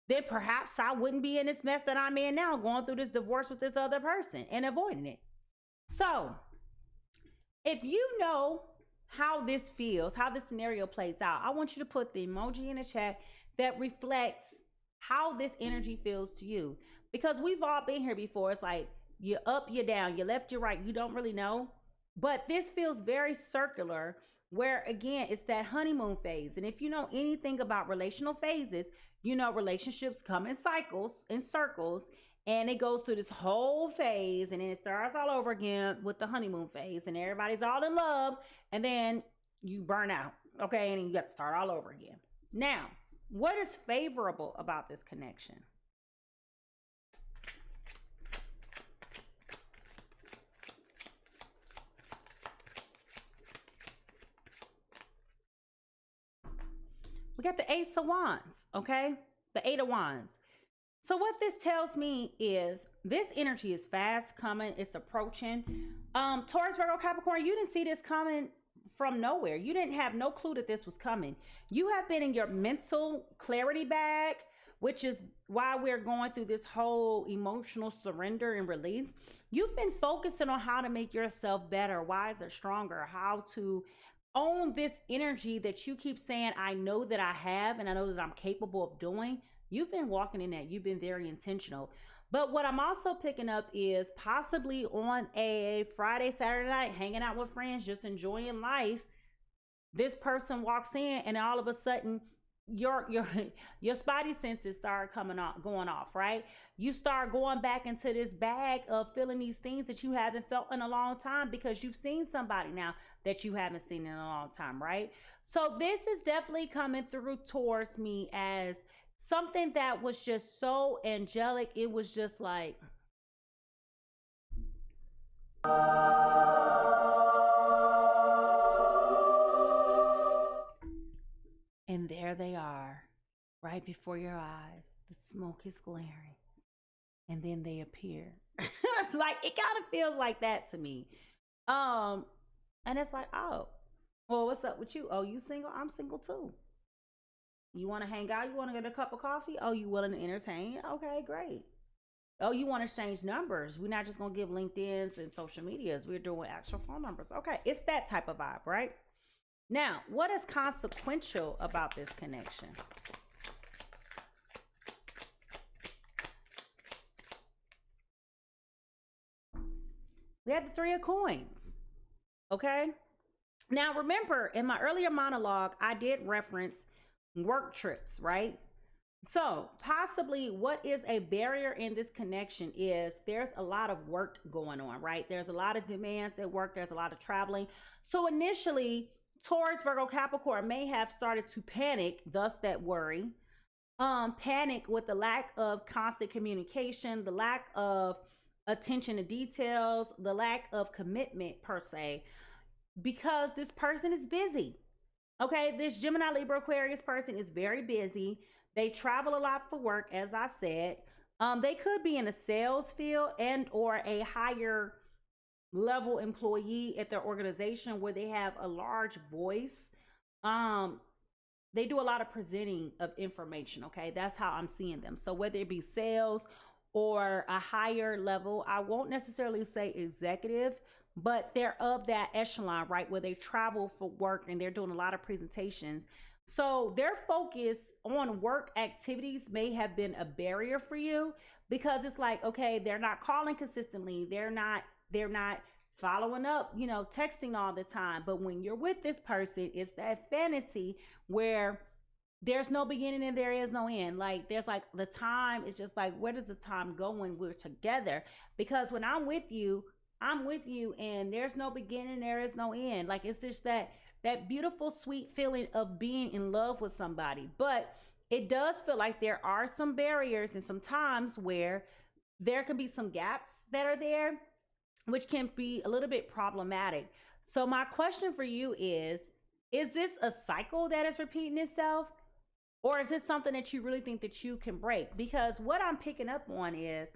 then perhaps I wouldn't be in this mess that I'm in now, going through this divorce with this other person and avoiding it. So if you know how this feels, how this scenario plays out, I want you to put the emoji in the chat that reflects how this energy feels to you. Because we've all been here before. It's like you're up, you're down, you're left, you're right. You don't really know. But this feels very circular, where again, it's that honeymoon phase. And if you know anything about relational phases, you know relationships come in cycles, in circles, and it goes through this whole phase, and then it starts all over again with the honeymoon phase, and everybody's all in love, and then you burn out, okay? And you got to start all over again. Now, what is favorable about this connection? We got the Ace of Wands, okay? The Eight of Wands. So what this tells me is this energy is fast coming. It's approaching. Taurus, Virgo, Capricorn, you didn't see this coming from nowhere. You didn't have no clue that this was coming. You have been in your mental clarity bag, which is why we're going through this whole emotional surrender and release. You've been focusing on how to make yourself better, wiser, stronger, how to own this energy that you keep saying, I know that I have, and I know that I'm capable of doing. You've been walking in that. You've been very intentional. But what I'm also picking up is possibly on a Friday, Saturday night, hanging out with friends, just enjoying life, this person walks in and all of a sudden your spidey senses start going off, right? You start going back into this bag of feeling these things that you haven't felt in a long time, because you've seen somebody now that you haven't seen in a long time, right? So this is definitely coming through towards me as something that was just so angelic. It was just like, and there they are, right before your eyes. The smoke is glaring, and then they appear. Like, it kind of feels like that to me. And it's like, oh, well, what's up with you? Oh, you single? I'm single too. You want to hang out? You want to get a cup of coffee? Oh, you willing to entertain? Okay, great. Oh, you want to exchange numbers? We're not just going to give LinkedIn's and social medias. We're doing actual phone numbers. Okay, it's that type of vibe, right? Now, what is consequential about this connection? We have the Three of Coins, okay? Now, remember, in my earlier monologue, I did reference work trips, right? So possibly what is a barrier in this connection is there's a lot of work going on, right? There's a lot of demands at work. There's a lot of traveling. So initially, Taurus, Virgo, Capricorn may have started to panic, thus that worry. Panic with the lack of constant communication, the lack of attention to details, the lack of commitment per se, because this person is busy. Okay, this Gemini, Libra, Aquarius person is very busy. They travel a lot for work, as I said. They could be in a sales field and or a higher level employee at their organization where they have a large voice. They do a lot of presenting of information. Okay, that's how I'm seeing them. So whether it be sales or a higher level, I won't necessarily say executive, but they're of that echelon, right? Where they travel for work and they're doing a lot of presentations. So their focus on work activities may have been a barrier for you because it's like, okay, they're not calling consistently. They're not following up, texting all the time. But when you're with this person, it's that fantasy where there's no beginning and there is no end. Like there's like the time is just like, where does the time go when we're together? Because when I'm with you and there's no beginning, there is no end. Like it's just that beautiful, sweet feeling of being in love with somebody. But it does feel like there are some barriers and some times where there can be some gaps that are there, which can be a little bit problematic. So my question for you is this a cycle that is repeating itself? Or is this something that you really think that you can break? Because what I'm picking up on is,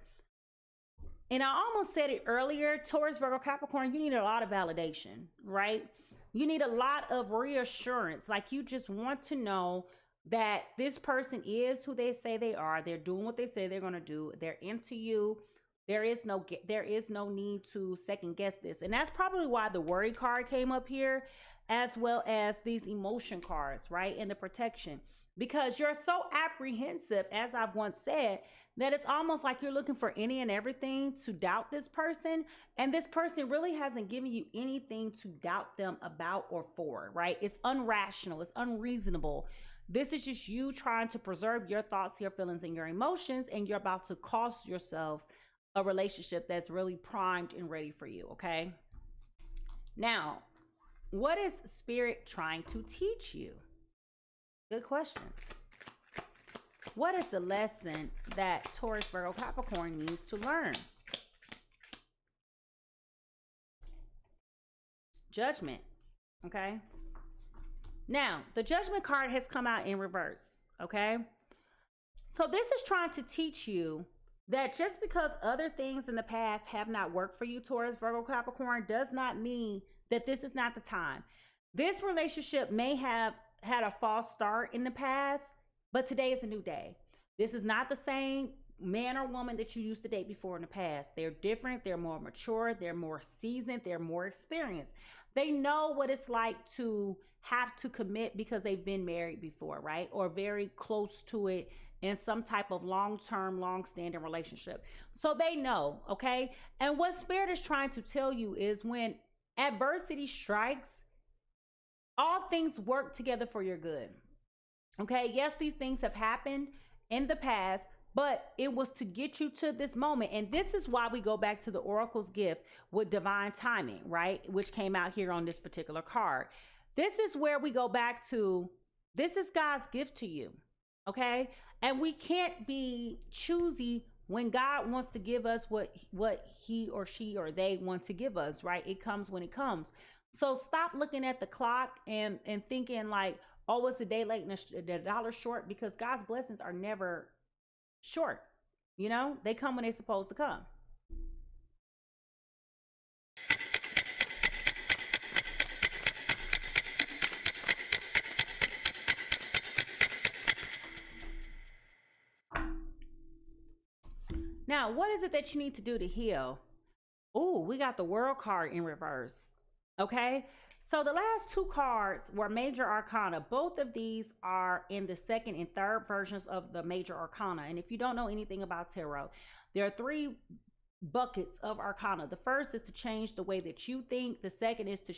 and I almost said it earlier, Taurus, Virgo, Capricorn, you need a lot of validation, right? You need a lot of reassurance. Like you just want to know that this person is who they say they are. They're doing what they say they're going to do. They're into you. There is no need to second guess this. And that's probably why the worry card came up here, as well as these emotion cards, right? And the protection. Because you're so apprehensive, as I've once said, that it's almost like you're looking for any and everything to doubt this person. And this person really hasn't given you anything to doubt them about or for, right? It's unrational. It's unreasonable. This is just you trying to preserve your thoughts, your feelings, and your emotions. And you're about to cost yourself a relationship that's really primed and ready for you, okay? Now, what is Spirit trying to teach you? Good question. What is the lesson that Taurus, Virgo, Capricorn needs to learn? Judgment, okay? Now, the Judgment card has come out in reverse, okay? So this is trying to teach you that just because other things in the past have not worked for you, Taurus, Virgo, Capricorn, does not mean that this is not the time. This relationship may have had a false start in the past, but today is a new day. This is not the same man or woman that you used to date before in the past. They're different. They're more mature. They're more seasoned. They're more experienced. They know what it's like to have to commit because they've been married before, right? Or very close to it in some type of long-term, long-standing relationship. So they know, okay? And what Spirit is trying to tell you is when adversity strikes, all things work together for your good. Okay, yes, these things have happened in the past, but it was to get you to this moment. And this is why we go back to the Oracle's gift with divine timing, right? Which came out here on this particular card. This is where we go back to, this is God's gift to you, okay? And we can't be choosy when God wants to give us what he or she or they want to give us, right? It comes when it comes. So stop looking at the clock and thinking like, oh, it's a day late and a dollar short, because God's blessings are never short. They come when they're supposed to come. Now, what is it that you need to do to heal? Oh, we got the World card in reverse. Okay, so the last two cards were Major Arcana. Both of these are in the second and third versions of the Major Arcana. And if you don't know anything about tarot, there are three buckets of Arcana. The first is to change the way that you think. The second is to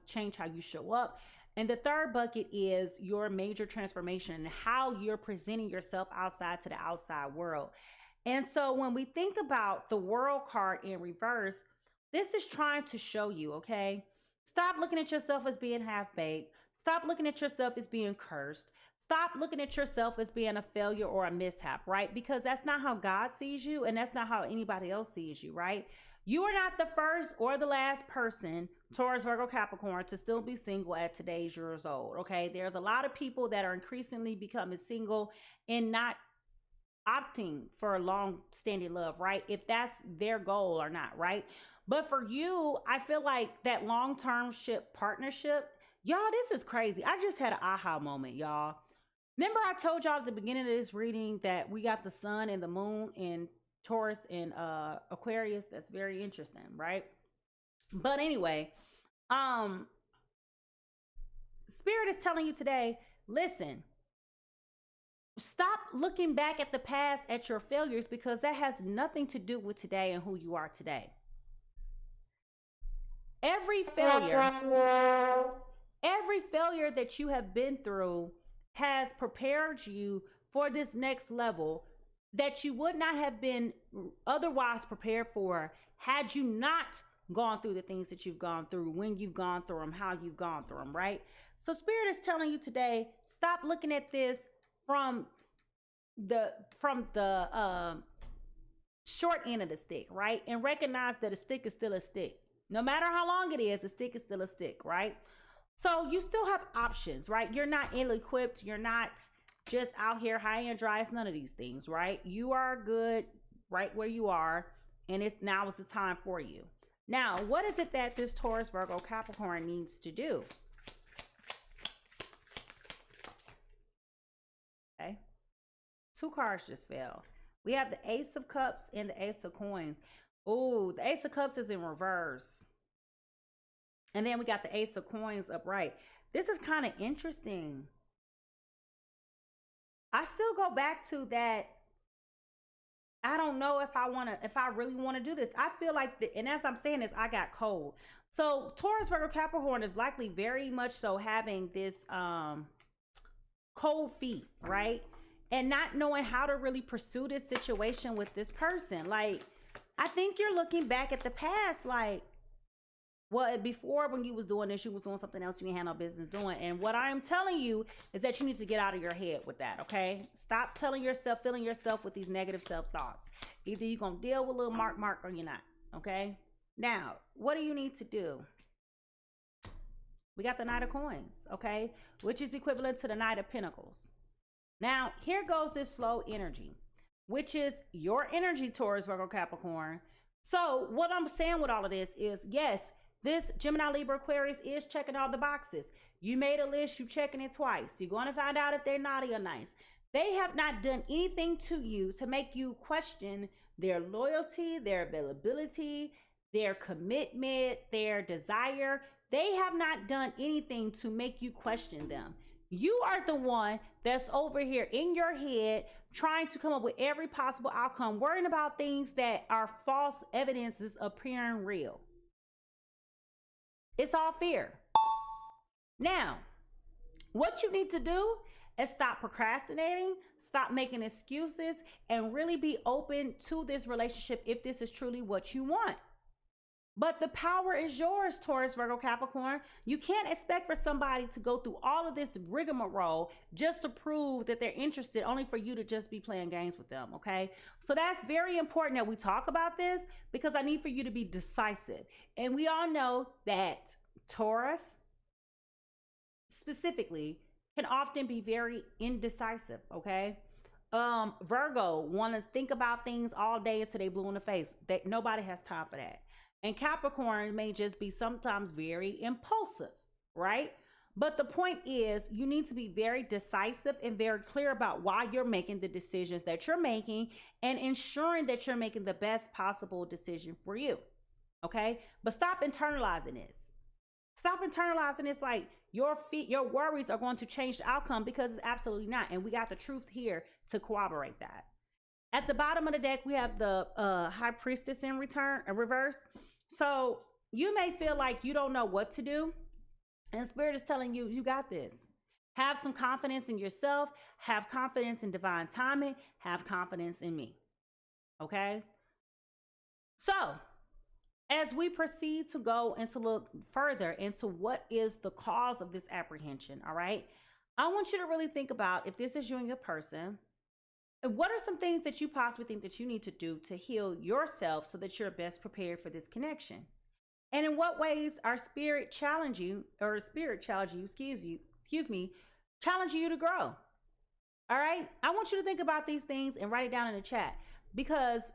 change how you show up. And the third bucket is your major transformation and how you're presenting yourself outside to the outside world. And so when we think about the World card in reverse, this is trying to show you, okay? Stop looking at yourself as being half-baked. Stop looking at yourself as being cursed. Stop looking at yourself as being a failure or a mishap, right? Because that's not how God sees you, and that's not how anybody else sees you, right? You are not the first or the last person Taurus, Virgo, Capricorn, to still be single at today's years old. Okay. There's a lot of people that are increasingly becoming single and not opting for a long standing love, right? If that's their goal or not, right? But for you, I feel like that long-term partnership, y'all, this is crazy. I just had an aha moment, y'all. Remember I told y'all at the beginning of this reading that we got the sun and the moon in Taurus and Aquarius. That's very interesting, right? But anyway, Spirit is telling you today, listen, stop looking back at the past, at your failures, because that has nothing to do with today and who you are today. Every failure that you have been through has prepared you for this next level that you would not have been otherwise prepared for had you not gone through the things that you've gone through, when you've gone through them, how you've gone through them, right? So Spirit is telling you today, stop looking at this from the short end of the stick, right? And recognize that a stick is still a stick. No matter how long it is, a stick is still a stick, right? So you still have options, right? You're not ill-equipped. You're not just out here high and dry. It's none of these things, right? You are good right where you are, and now is the time for you. Now, what is it that this Taurus, Virgo, Capricorn needs to do? Okay. 2 cards just fell. We have the Ace of Cups and the Ace of Coins. Oh, the Ace of Cups is in reverse. And then we got the Ace of Coins upright. This is kind of interesting. I still go back to that. I don't know if I really want to do this. I feel like, and as I'm saying this, I got cold. So Taurus, Virgo, Capricorn is likely very much so having this cold feet, right? And not knowing how to really pursue this situation with this person. Like, I think you're looking back at the past like, well, before when you was doing this, you was doing something else you ain't had no business doing. And what I'm telling you is that you need to get out of your head with that, okay? Stop filling yourself with these negative self-thoughts. Either you're going to deal with a little mark or you're not, okay? Now, what do you need to do? We got the Knight of Coins, okay? Which is equivalent to the Knight of Pentacles. Now, here goes this slow energy, which is your energy, Taurus, Virgo, Capricorn. So what I'm saying with all of this is, yes, this Gemini, Libra, Aquarius is checking all the boxes. You made a list, you checking it twice. You're going to find out if they're naughty or nice. They have not done anything to you to make you question their loyalty, their availability, their commitment, their desire. They have not done anything to make you question them. You are the one that's over here in your head trying to come up with every possible outcome, worrying about things that are false evidences appearing real. It's all fear. Now, what you need to do is stop procrastinating, stop making excuses, and really be open to this relationship if this is truly what you want. But the power is yours, Taurus, Virgo, Capricorn. You can't expect for somebody to go through all of this rigmarole just to prove that they're interested, only for you to just be playing games with them, okay? So that's very important that we talk about this, because I need for you to be decisive. And we all know that Taurus, specifically, can often be very indecisive, okay? Virgo want to think about things all day until they blue in the face. Nobody has time for that. And Capricorn may just be sometimes very impulsive, right? But the point is, you need to be very decisive and very clear about why you're making the decisions that you're making and ensuring that you're making the best possible decision for you, okay? But stop internalizing this. Stop internalizing this like your worries are going to change the outcome, because it's absolutely not. And we got the truth here to corroborate that. At the bottom of the deck, we have the High Priestess in reverse. So you may feel like you don't know what to do, and Spirit is telling you, you got this. Have some confidence in yourself. Have confidence in divine timing. Have confidence in me. Okay? So as we proceed to go and to look further into what is the cause of this apprehension, all right, I want you to really think about, if this is you and your person, what are some things that you possibly think that you need to do to heal yourself so that you're best prepared for this connection? And in what ways are spirit challenge you, challenge you to grow? All right. I want you to think about these things and write it down in the chat, because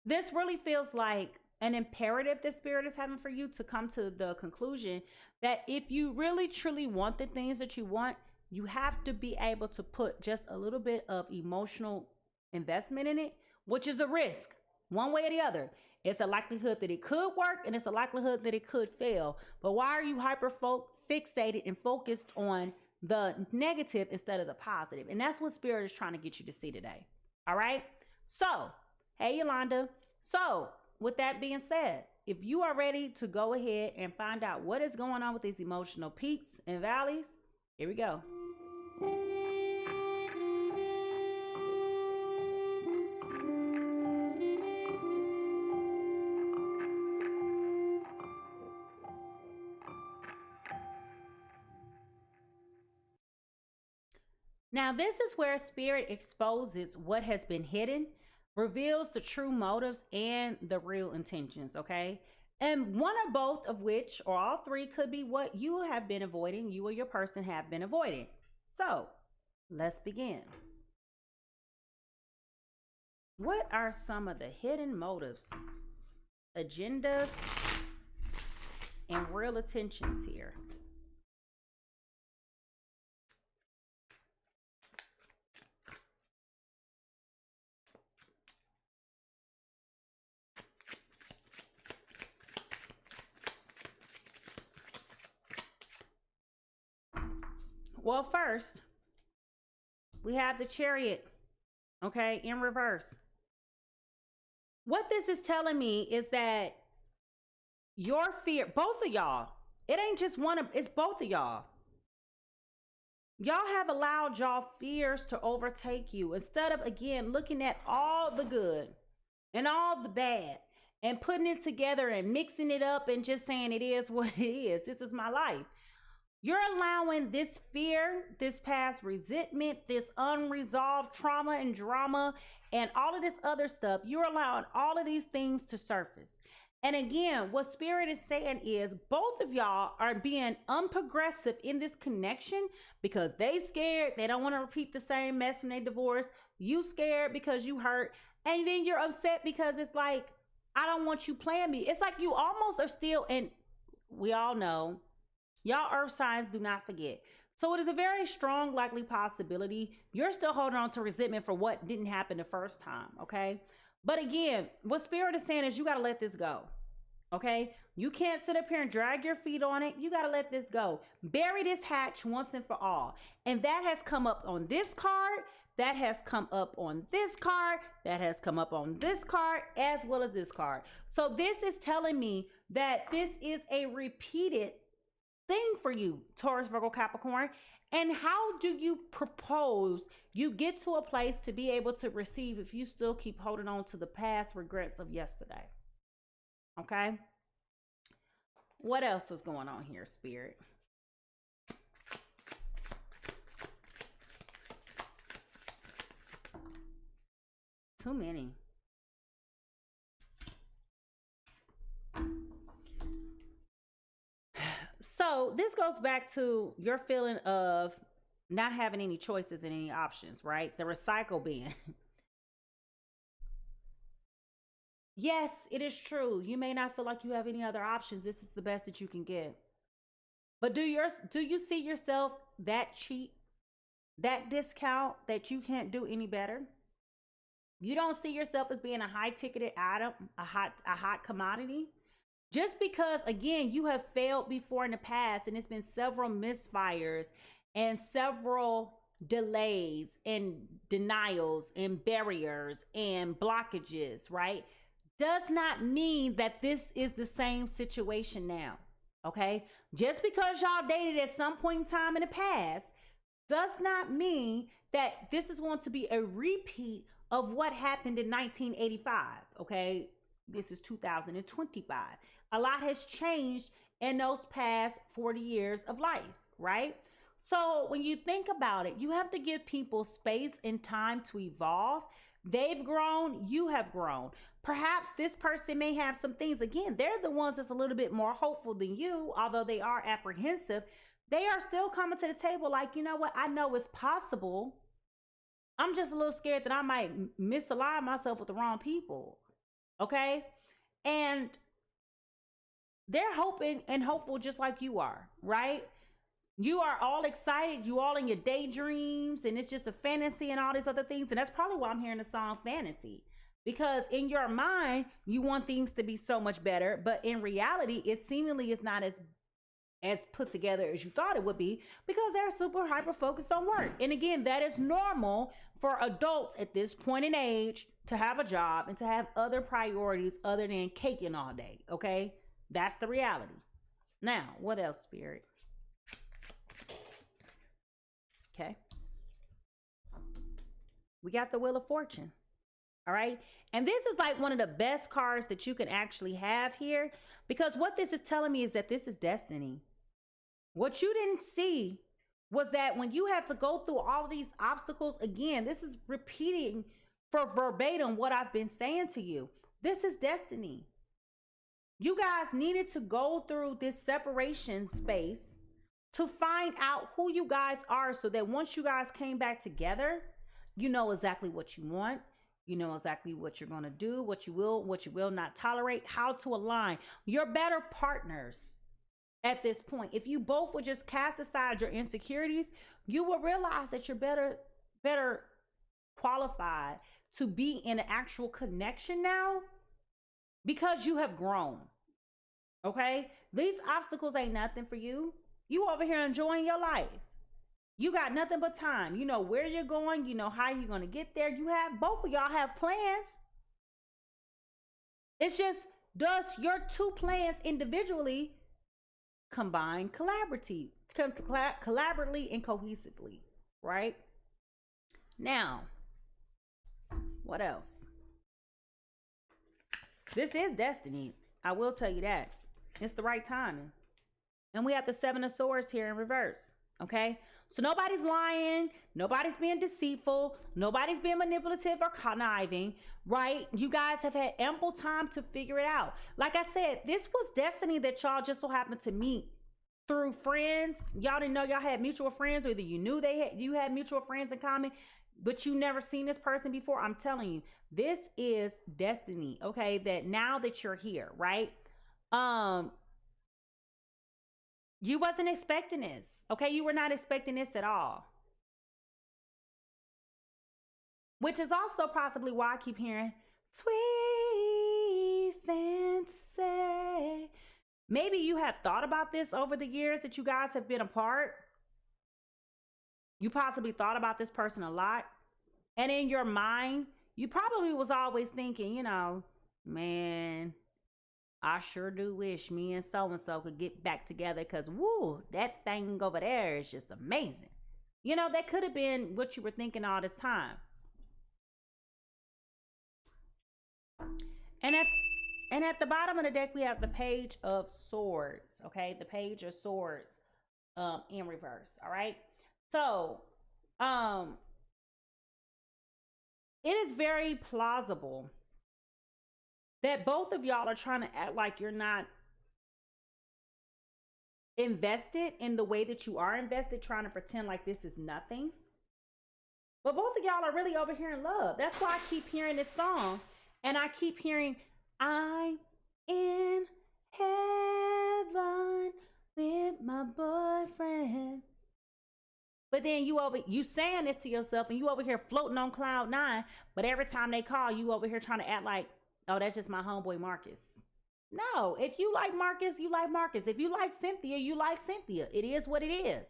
this really feels like an imperative that spirit is having for you to come to the conclusion that if you really truly want the things that you want, you have to be able to put just a little bit of emotional investment in it, which is a risk one way or the other. It's a likelihood that it could work, and it's a likelihood that it could fail. But why are you hyper fixated and focused on the negative instead of the positive? And that's what spirit is trying to get you to see today. All right. So, hey, Yolanda. So with that being said, if you are ready to go ahead and find out what is going on with these emotional peaks and valleys, here we go. Now, this is where spirit exposes what has been hidden, reveals the true motives and the real intentions, okay? And one or both of which, or all three, could be what you have been avoiding, you or your person have been avoiding. So, let's begin. What are some of the hidden motives, agendas, and real intentions here? Well, first, we have the Chariot, okay, in reverse. What this is telling me is that your fear, both of y'all, it ain't just one of, it's both of y'all. Y'all have allowed y'all fears to overtake you instead of, again, looking at all the good and all the bad and putting it together and mixing it up and just saying it is what it is. This is my life. You're allowing this fear, this past resentment, this unresolved trauma and drama, and all of this other stuff. You're allowing all of these things to surface. And again, what spirit is saying is both of y'all are being unprogressive in this connection because they scared. They don't want to repeat the same mess when they divorce. You scared because you hurt. And then you're upset because it's like, I don't want you playing me. It's like you almost are still, and we all know, y'all earth signs do not forget. So it is a very strong likely possibility you're still holding on to resentment for what didn't happen the first time, okay? But again, what spirit is saying is you got to let this go, okay? You can't sit up here and drag your feet on it. You got to let this go. Bury this hatch once and for all. And that has come up on this card. That has come up on this card. That has come up on this card as well as this card. So this is telling me that this is a repeated thing for you, Taurus, Virgo, Capricorn. And how do you propose you get to a place to be able to receive if you still keep holding on to the past regrets of yesterday? Okay. What else is going on here, spirit? Too many. So this goes back to your feeling of not having any choices and any options, right? The recycle bin. Yes, it is true. You may not feel like you have any other options. This is the best that you can get. But do you see yourself that cheap, that discount, that you can't do any better? You don't see yourself as being a high ticketed item, a hot commodity? Just because, again, you have failed before in the past and it's been several misfires and several delays and denials and barriers and blockages, right? Does not mean that this is the same situation now, okay? Just because y'all dated at some point in time in the past does not mean that this is going to be a repeat of what happened in 1985, okay? This is 2025. A lot has changed in those past 40 years of life, right? So when you think about it, you have to give people space and time to evolve They've grown, you have grown. Perhaps this person may have some things. Again, they're the ones that's a little bit more hopeful than you, although they are apprehensive. They are still coming to the table like, you know what? I know it's possible. I'm just a little scared that I might misalign myself with the wrong people. Okay? And they're hoping and hopeful just like you are, right? You are all excited. You all in your daydreams, and it's just a fantasy and all these other things. And that's probably why I'm hearing the song fantasy, because in your mind, you want things to be so much better. But in reality, it seemingly is not as put together as you thought it would be, because they're super hyper focused on work. And again, that is normal for adults at this point in age to have a job and to have other priorities other than caking all day. Okay. That's the reality. Now, what else, Spirit? Okay. We got the Wheel of Fortune. All right. And this is like one of the best cards that you can actually have here, because what this is telling me is that this is destiny. What you didn't see was that when you had to go through all of these obstacles, again, this is repeating for verbatim what I've been saying to you. This is destiny. You guys needed to go through this separation space to find out who you guys are, so that once you guys came back together, you know exactly what you want. You know exactly what you're going to do, what you will not tolerate, how to align. You're better partners at this point. If you both would just cast aside your insecurities, you will realize that you're better qualified to be in an actual connection now, because you have grown. Okay? These obstacles ain't nothing for you. You over here enjoying your life. You got nothing but time. You know where you're going. You know how you're going to get there. You have, both of y'all have plans. It's just, does your two plans individually combine collaboratively and cohesively, right? Now, what else? This is destiny. I will tell you that. It's the right timing. And we have the Seven of Swords here in reverse. Okay. So nobody's lying. Nobody's being deceitful. Nobody's being manipulative or conniving, right? You guys have had ample time to figure it out. Like I said, this was destiny that y'all just so happened to meet through friends. Y'all didn't know y'all had mutual friends, or either you knew you had mutual friends in common, but you never seen this person before. I'm telling you, this is destiny. Okay. That now that you're here, right? You wasn't expecting this. Okay. You were not expecting this at all. Which is also possibly why I keep hearing sweet fantasy. Maybe you have thought about this over the years that you guys have been apart. You possibly thought about this person a lot. And in your mind, you probably was always thinking, you know, man, I sure do wish me and so could get back together, because woo, that thing over there is just amazing. You know, that could have been what you were thinking all this time. And at the bottom of the deck, we have the Page of Swords. Okay, the Page of Swords in reverse. All right. So it is very plausible that both of y'all are trying to act like you're not invested in the way that you are invested, trying to pretend like this is nothing. But both of y'all are really over here in love. That's why I keep hearing this song, and I keep hearing, I'm in heaven with my boyfriend. But then you saying this to yourself, and you over here floating on cloud 9, but every time they call, you over here trying to act like, oh, that's just my homeboy Marcus. No, if you like Marcus, you like Marcus. If you like Cynthia, you like Cynthia. It is what it is.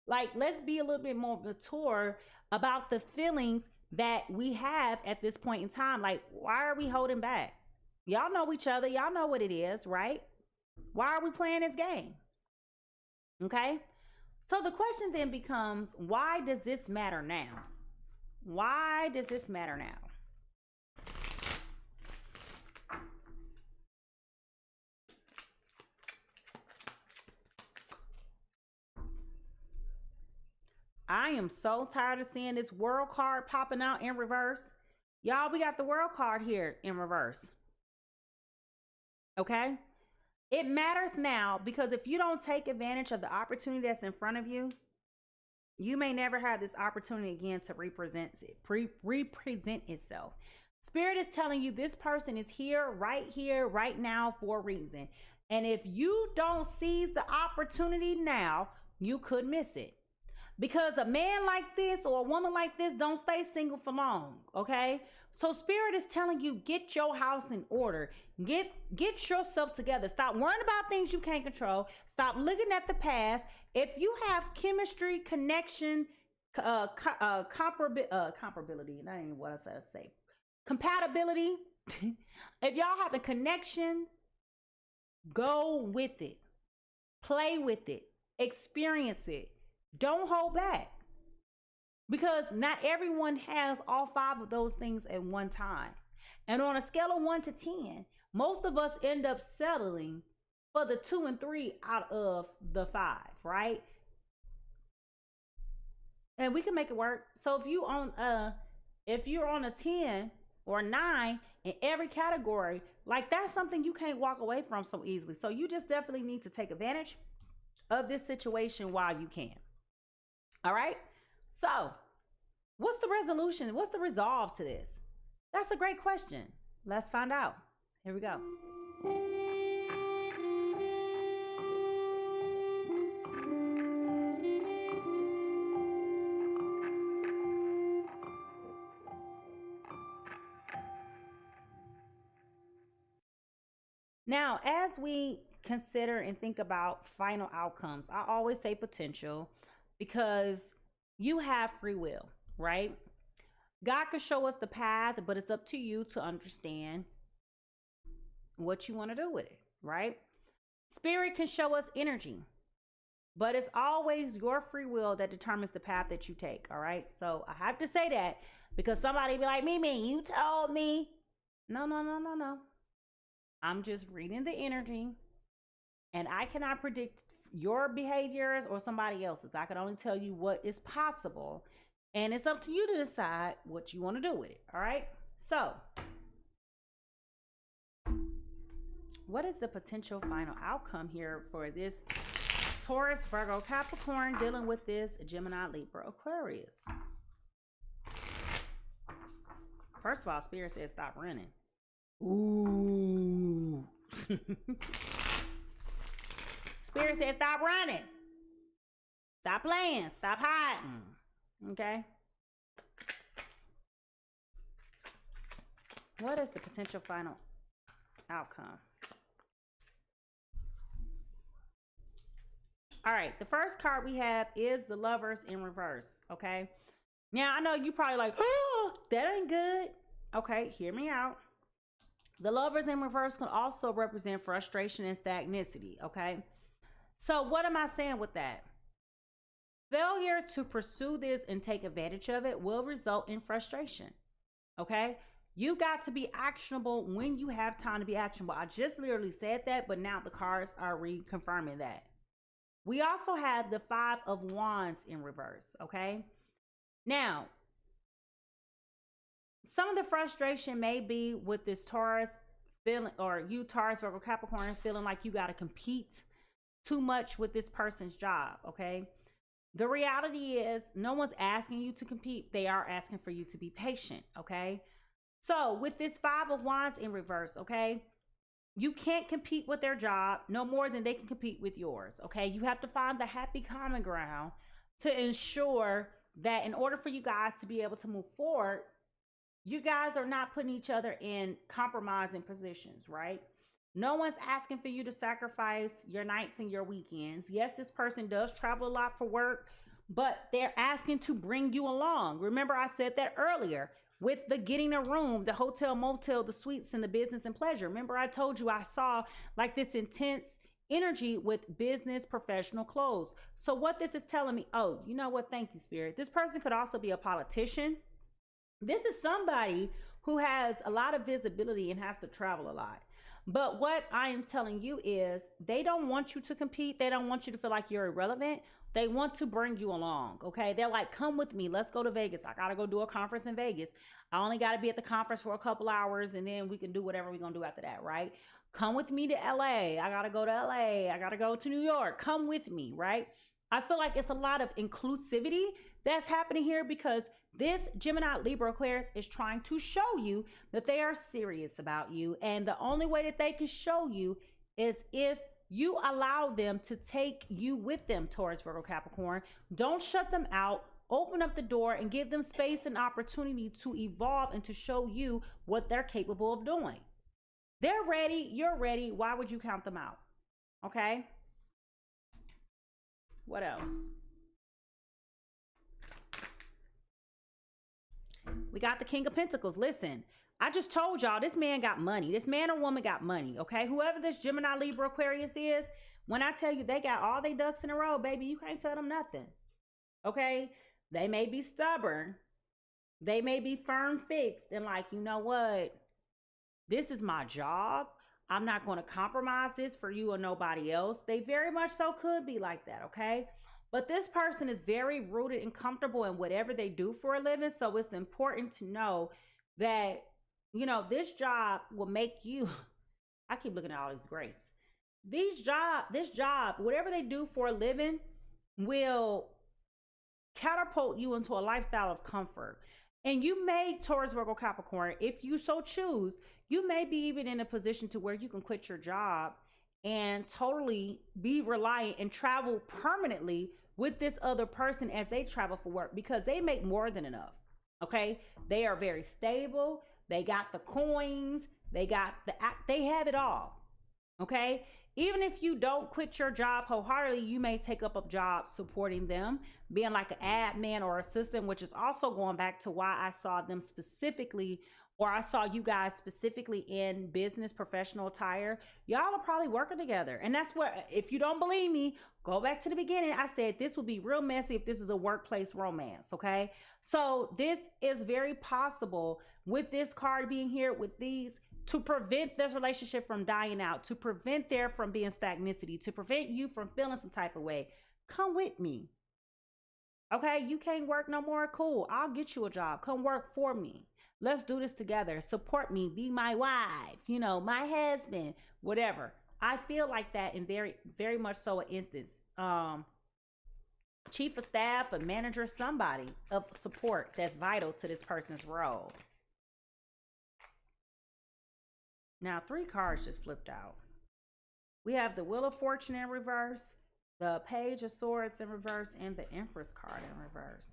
Like, let's be a little bit more mature about the feelings that we have at this point in time. Like, why are we holding back? Y'all know each other. Y'all know what it is, right? Why are we playing this game? Okay. So the question then becomes, why does this matter now? Why does this matter now? I am so tired of seeing this World card popping out in reverse. Y'all, we got the World card here in reverse. Okay? It matters now because if you don't take advantage of the opportunity that's in front of you, you may never have this opportunity again to represent itself. Spirit is telling you this person is here, right now for a reason. And if you don't seize the opportunity now, you could miss it. Because a man like this or a woman like this don't stay single for long, okay? So Spirit is telling you, get your house in order. Get yourself together. Stop worrying about things you can't control. Stop looking at the past. If you have chemistry, connection, comparability, that ain't what I said to say. Compatibility. If y'all have a connection, go with it. Play with it. Experience it. Don't hold back. Because not everyone has all 5 of those things at one time. And on a scale of 1 to 10, most of us end up settling for the 2 and 3 out of the 5, right? And we can make it work. So if you're on a 10 or 9 in every category, like that's something you can't walk away from so easily. So you just definitely need to take advantage of this situation while you can. All right? So, what's the resolution? What's the resolve to this? That's a great question. Let's find out. Here we go. Now, as we consider and think about final outcomes, I always say potential because you have free will, right? God can show us the path, but it's up to you to understand what you want to do with it, right? Spirit can show us energy, but it's always your free will that determines the path that you take, all right? So I have to say that because somebody be like, Mimi, you told me. No. I'm just reading the energy, and I cannot predict your behaviors or somebody else's. I can only tell you what is possible, and it's up to you to decide what you want to do with it. All right. So what is the potential final outcome here for this Taurus, Virgo, Capricorn dealing with this Gemini, Libra, Aquarius? First of all, Spirit says stop running. Ooh. Spirit says stop running. Stop playing. Stop hiding. Okay. What is the potential final outcome? All right. The first card we have is the Lovers in reverse. Okay. Now, I know you probably like, oh, that ain't good. Okay. Hear me out. The Lovers in reverse can also represent frustration and stagnicity. Okay. So what am I saying with that? Failure to pursue this and take advantage of it will result in frustration. Okay. You got to be actionable when you have time to be actionable. I just literally said that, but now the cards are reconfirming that. We also have the 5 of Wands in reverse. Okay. Now, some of the frustration may be with this Taurus feeling, or you Taurus, Virgo, Capricorn, feeling like you got to compete too much with this person's job. Okay. The reality is no one's asking you to compete. They are asking for you to be patient. Okay. So with this 5 of Wands in reverse, okay, you can't compete with their job no more than they can compete with yours. Okay. You have to find the happy common ground to ensure that in order for you guys to be able to move forward, you guys are not putting each other in compromising positions, right? No one's asking for you to sacrifice your nights and your weekends. Yes, this person does travel a lot for work, but they're asking to bring you along. Remember, I said that earlier with the getting a room, the hotel, motel, the suites, and the business and pleasure. Remember, I told you I saw like this intense energy with business professional clothes. So what this is telling me, oh, you know what? Thank you, Spirit. This person could also be a politician. This is somebody who has a lot of visibility and has to travel a lot. But what I am telling you is they don't want you to compete. They don't want you to feel like you're irrelevant. They want to bring you along, okay? They're like, come with me. Let's go to Vegas. I got to go do a conference in Vegas. I only got to be at the conference for a couple hours, and then we can do whatever we're going to do after that, right? Come with me to LA. I got to go to LA. I got to go to New York. Come with me, right? I feel like it's a lot of inclusivity that's happening here because this Gemini, Libra, Aquarius is trying to show you that they are serious about you. And the only way that they can show you is if you allow them to take you with them, Taurus, Virgo, Capricorn. Don't shut them out. Open up the door and give them space and opportunity to evolve and to show you what they're capable of doing. They're ready. You're ready. Why would you count them out? Okay. What else? We got the King of Pentacles. Listen, I just told y'all this man got money. This man or woman got money, okay? Whoever this Gemini, Libra, Aquarius is, when I tell you they got all their ducks in a row, baby, you can't tell them nothing, okay? They may be stubborn. They may be firm fixed and like, you know what? This is my job. I'm not going to compromise this for you or nobody else. They very much so could be like that, okay? But this person is very rooted and comfortable in whatever they do for a living. So it's important to know that, you know, this job will make you, I keep looking at all these grapes. This job, whatever they do for a living will catapult you into a lifestyle of comfort. And you may, Taurus, Virgo, Capricorn, if you so choose, you may be even in a position to where you can quit your job and totally be reliant and travel permanently with this other person as they travel for work because they make more than enough. Okay. They are very stable. They got the coins. They have it all. Okay. Even if you don't quit your job wholeheartedly, you may take up a job supporting them, being like an admin or assistant, which is also going back to why I saw them specifically, or I saw you guys specifically in business professional attire. Y'all are probably working together. And that's where, if you don't believe me, go back to the beginning. I said this would be real messy if this is a workplace romance, okay? So this is very possible with this card being here with these, to prevent this relationship from dying out, to prevent there from being stagnicity, to prevent you from feeling some type of way. Come with me. Okay, you can't work no more? Cool. I'll get you a job. Come work for me. Let's do this together. Support me. Be my wife. You know, my husband, whatever. I feel like that in very, very much so an instance. Chief of staff, a manager, somebody of support that's vital to this person's role. Now, 3 cards just flipped out. We have the Wheel of Fortune in reverse, the Page of Swords in reverse, and the Empress card in reverse.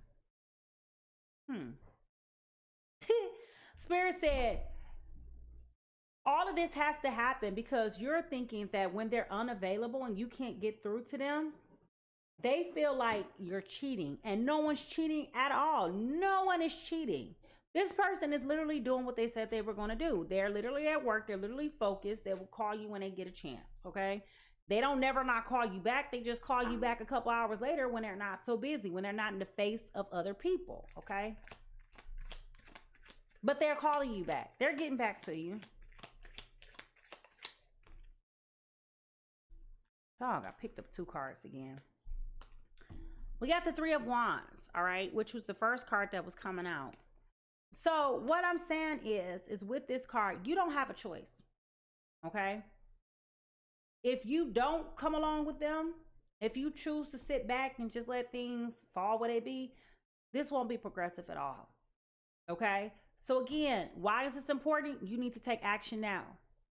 Spirit said, all of this has to happen because you're thinking that when they're unavailable and you can't get through to them, they feel like you're cheating. And no one's cheating at all. No one is cheating. This person is literally doing what they said they were going to do. They're literally at work. They're literally focused. They will call you when they get a chance, okay? They don't never not call you back. They just call you back a couple hours later when they're not so busy, when they're not in the face of other people, okay? But they're calling you back. They're getting back to you. Dog, I picked up 2 cards again. We got the 3 of Wands, all right, which was the first card that was coming out. So what I'm saying is with this card, you don't have a choice, okay? If you don't come along with them, if you choose to sit back and just let things fall where they be, this won't be progressive at all, okay? So again, why is this important? You need to take action now,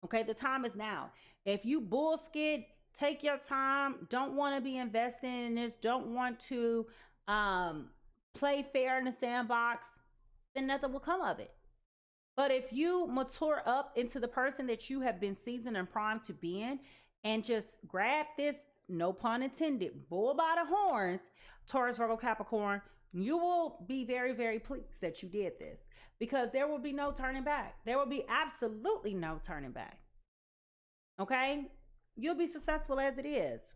okay? The time is now. If you bullshit, take your time, don't want to be investing in this, don't want to play fair in the sandbox, then nothing will come of it. But if you mature up into the person that you have been seasoned and primed to be in and just grab this, no pun intended, bull by the horns, Taurus, Virgo, Capricorn, you will be very, very pleased that you did this because there will be no turning back. There will be absolutely no turning back. Okay? You'll be successful as it is.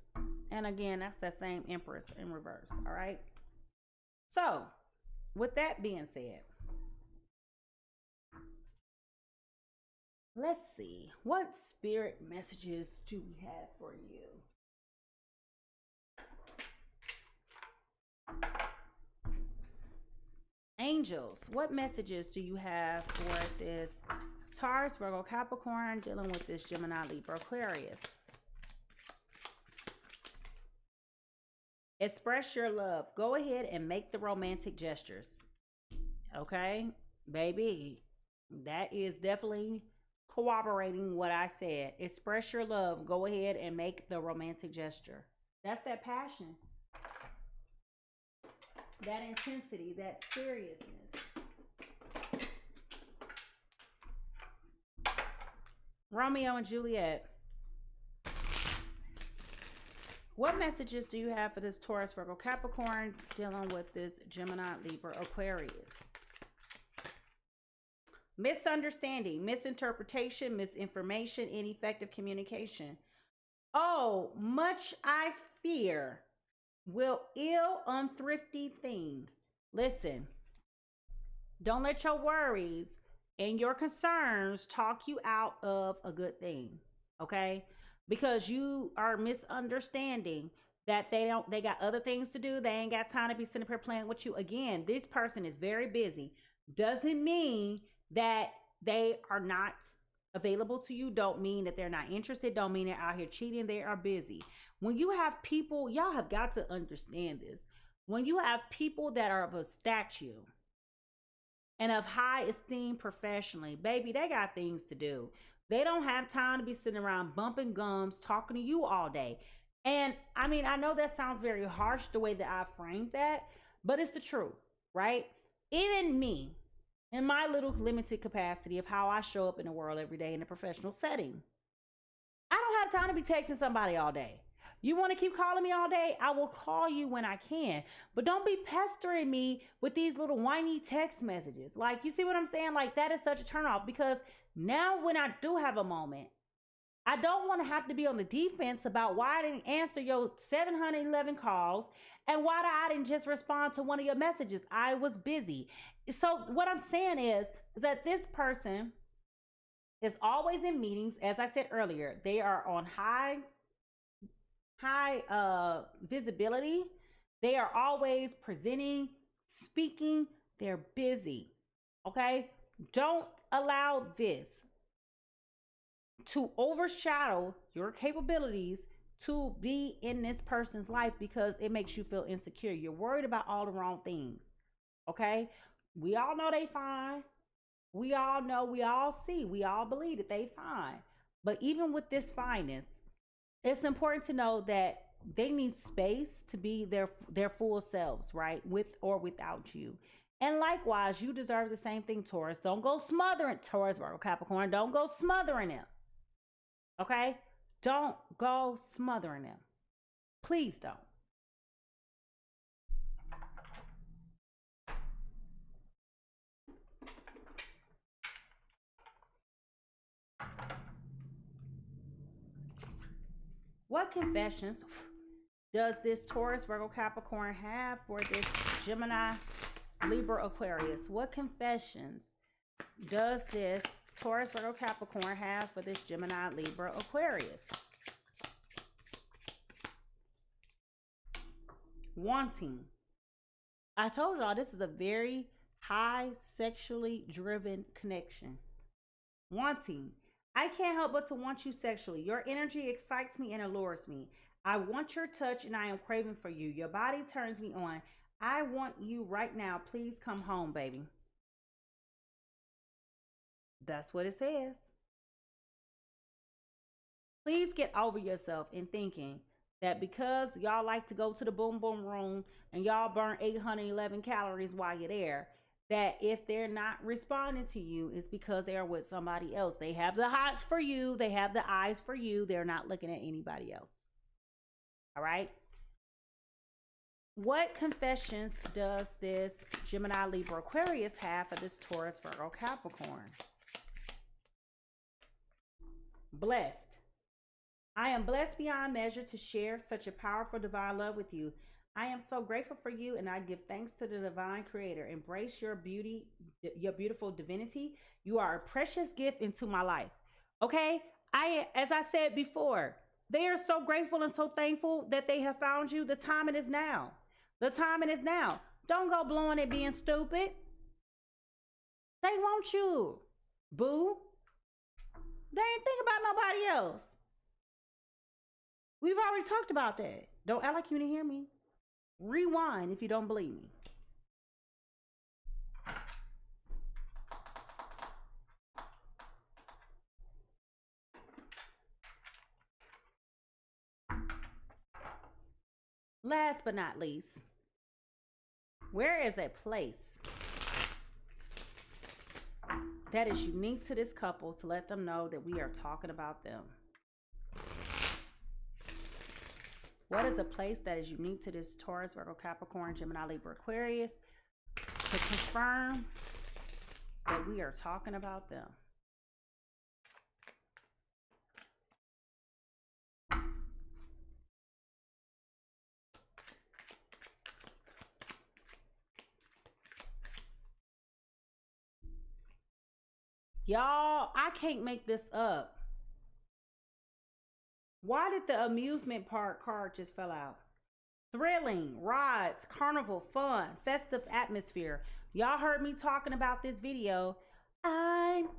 And again, that's that same Empress in reverse. All right? So, with that being said, let's see. What spirit messages do we have for you? Angels, what messages do you have for this Taurus, Virgo, Capricorn dealing with this Gemini, Libra, Aquarius? Express your love. Go ahead and make the romantic gestures. Okay, baby, that is definitely corroborating what I said. Express your love. Go ahead and make the romantic gesture. That's that passion, that intensity, that seriousness. Romeo and Juliet. What messages do you have for this Taurus, Virgo, Capricorn dealing with this Gemini, Libra, Aquarius? Misunderstanding, misinterpretation, misinformation, ineffective communication. Oh, much I fear will ill unthrifty thing. Listen, don't let your worries and your concerns talk you out of a good thing, okay? Because you are misunderstanding that they got other things to do. They ain't got time to be sitting up here playing with you. Again, this person is very busy. Doesn't mean that they are not available to you. Don't mean that they're not interested. Don't mean they're out here cheating. They are busy. When you have people, y'all have got to understand this. When you have people that are of a stature and of high esteem professionally, baby, they got things to do. They don't have time to be sitting around bumping gums, talking to you all day. And I mean, I know that sounds very harsh the way that I framed that, but it's the truth, right? Even me, in my little limited capacity of how I show up in the world every day in a professional setting, I don't have time to be texting somebody all day. You want to keep calling me all day? I will call you when I can. But don't be pestering me with these little whiny text messages. Like, you see what I'm saying? Like, that is such a turnoff, because now when I do have a moment, I don't want to have to be on the defense about why I didn't answer your 711 calls and why I didn't just respond to one of your messages. I was busy. So what I'm saying is that this person is always in meetings. As I said earlier, they are on high visibility. They are always presenting, speaking. They're busy. Okay? Don't allow this to overshadow your capabilities to be in this person's life, because it makes you feel insecure. You're worried about all the wrong things. Okay? We all know they fine. We all know, we all see, we all believe that they fine. But even with this fineness, it's important to know that they need space to be their full selves, right? With or without you. And likewise, you deserve the same thing, Taurus. Don't go smothering, Taurus, Virgo, Capricorn. Don't go smothering them. Okay? Don't go smothering them. Please don't. What confessions does this Taurus, Virgo, Capricorn have for this Gemini, Libra, Aquarius? What confessions does this Taurus, Virgo, Capricorn have for this Gemini, Libra, Aquarius? Wanting. I told y'all this is a very high sexually driven connection. Wanting. I can't help but to want you sexually. Your energy excites me and allures me. I want your touch and I am craving for you. Your body turns me on. I want you right now. Please come home, baby. That's what it says. Please get over yourself in thinking that because y'all like to go to the boom boom room and y'all burn 811 calories while you're there, that if they're not responding to you, it's because they are with somebody else. They have the hots for you. They have the eyes for you. They're not looking at anybody else. All right. What confessions does this Gemini, Libra, Aquarius have for this Taurus, Virgo, Capricorn? Blessed. I am blessed beyond measure to share such a powerful divine love with you. I am so grateful for you, and I give thanks to the divine creator. Embrace your beauty, your beautiful divinity. You are a precious gift into my life. Okay? As I said before, they are so grateful and so thankful that they have found you. The timing is now. The timing is now. Don't go blowing it being stupid. They want you, boo. They ain't think about nobody else. We've already talked about that. Don't act like you didn't hear me. Rewind if you don't believe me. Last but not least, where is a place that is unique to this couple to let them know that we are talking about them? What is a place that is unique to this Taurus, Virgo, Capricorn, Gemini, Libra, Aquarius to confirm that we are talking about them? Y'all, I can't make this up. Why did the amusement park card just fell out? Thrilling, rides, carnival, fun, festive atmosphere. Y'all heard me talking about this video. I'm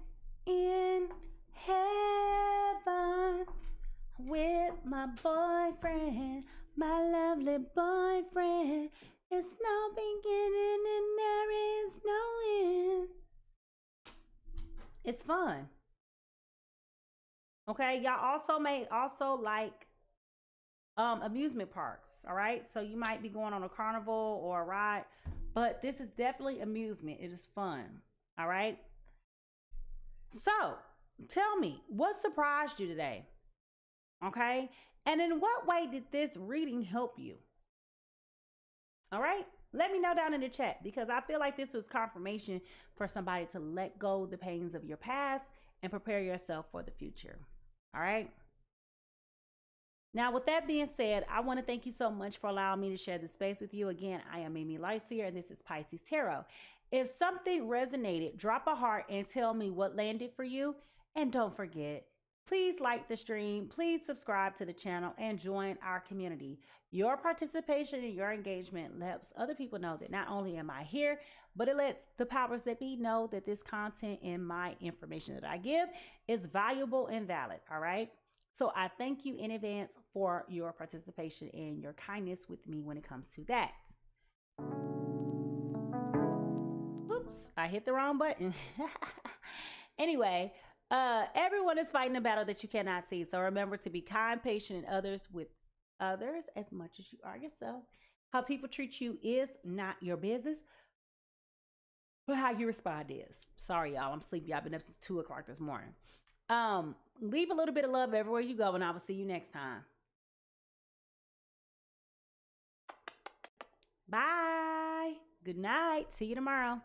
in heaven with my boyfriend, my lovely boyfriend. It's no beginning and there is no end. It's fun. Okay, y'all also may like amusement parks. All right, so you might be going on a carnival or a ride, but this is definitely amusement. It is fun. All right, so tell me, what surprised you today? Okay, and in what way did this reading help you? All right, let me know down in the chat, because I feel like this was confirmation for somebody to let go the pains of your past and prepare yourself for the future. All right. Now, with that being said, I want to thank you so much for allowing me to share this space with you. Again, I am Mimi Lightseer, and this is PiSeas Tarot. If something resonated, drop a heart and tell me what landed for you. And don't forget, please like the stream, please subscribe to the channel, and join our community. Your participation and your engagement helps other people know that not only am I here, but it lets the powers that be know that this content and my information that I give is valuable and valid. All right. So I thank you in advance for your participation and your kindness with me when it comes to that. Oops, I hit the wrong button. Anyway, everyone is fighting a battle that you cannot see. So remember to be kind, patient, and others with others as much as you are yourself. How people treat you is not your business, but how you respond is. Sorry, y'all. I'm sleepy. I've been up since 2 o'clock this morning. Leave a little bit of love everywhere you go, and I will see you next time. Bye. Good night. See you tomorrow.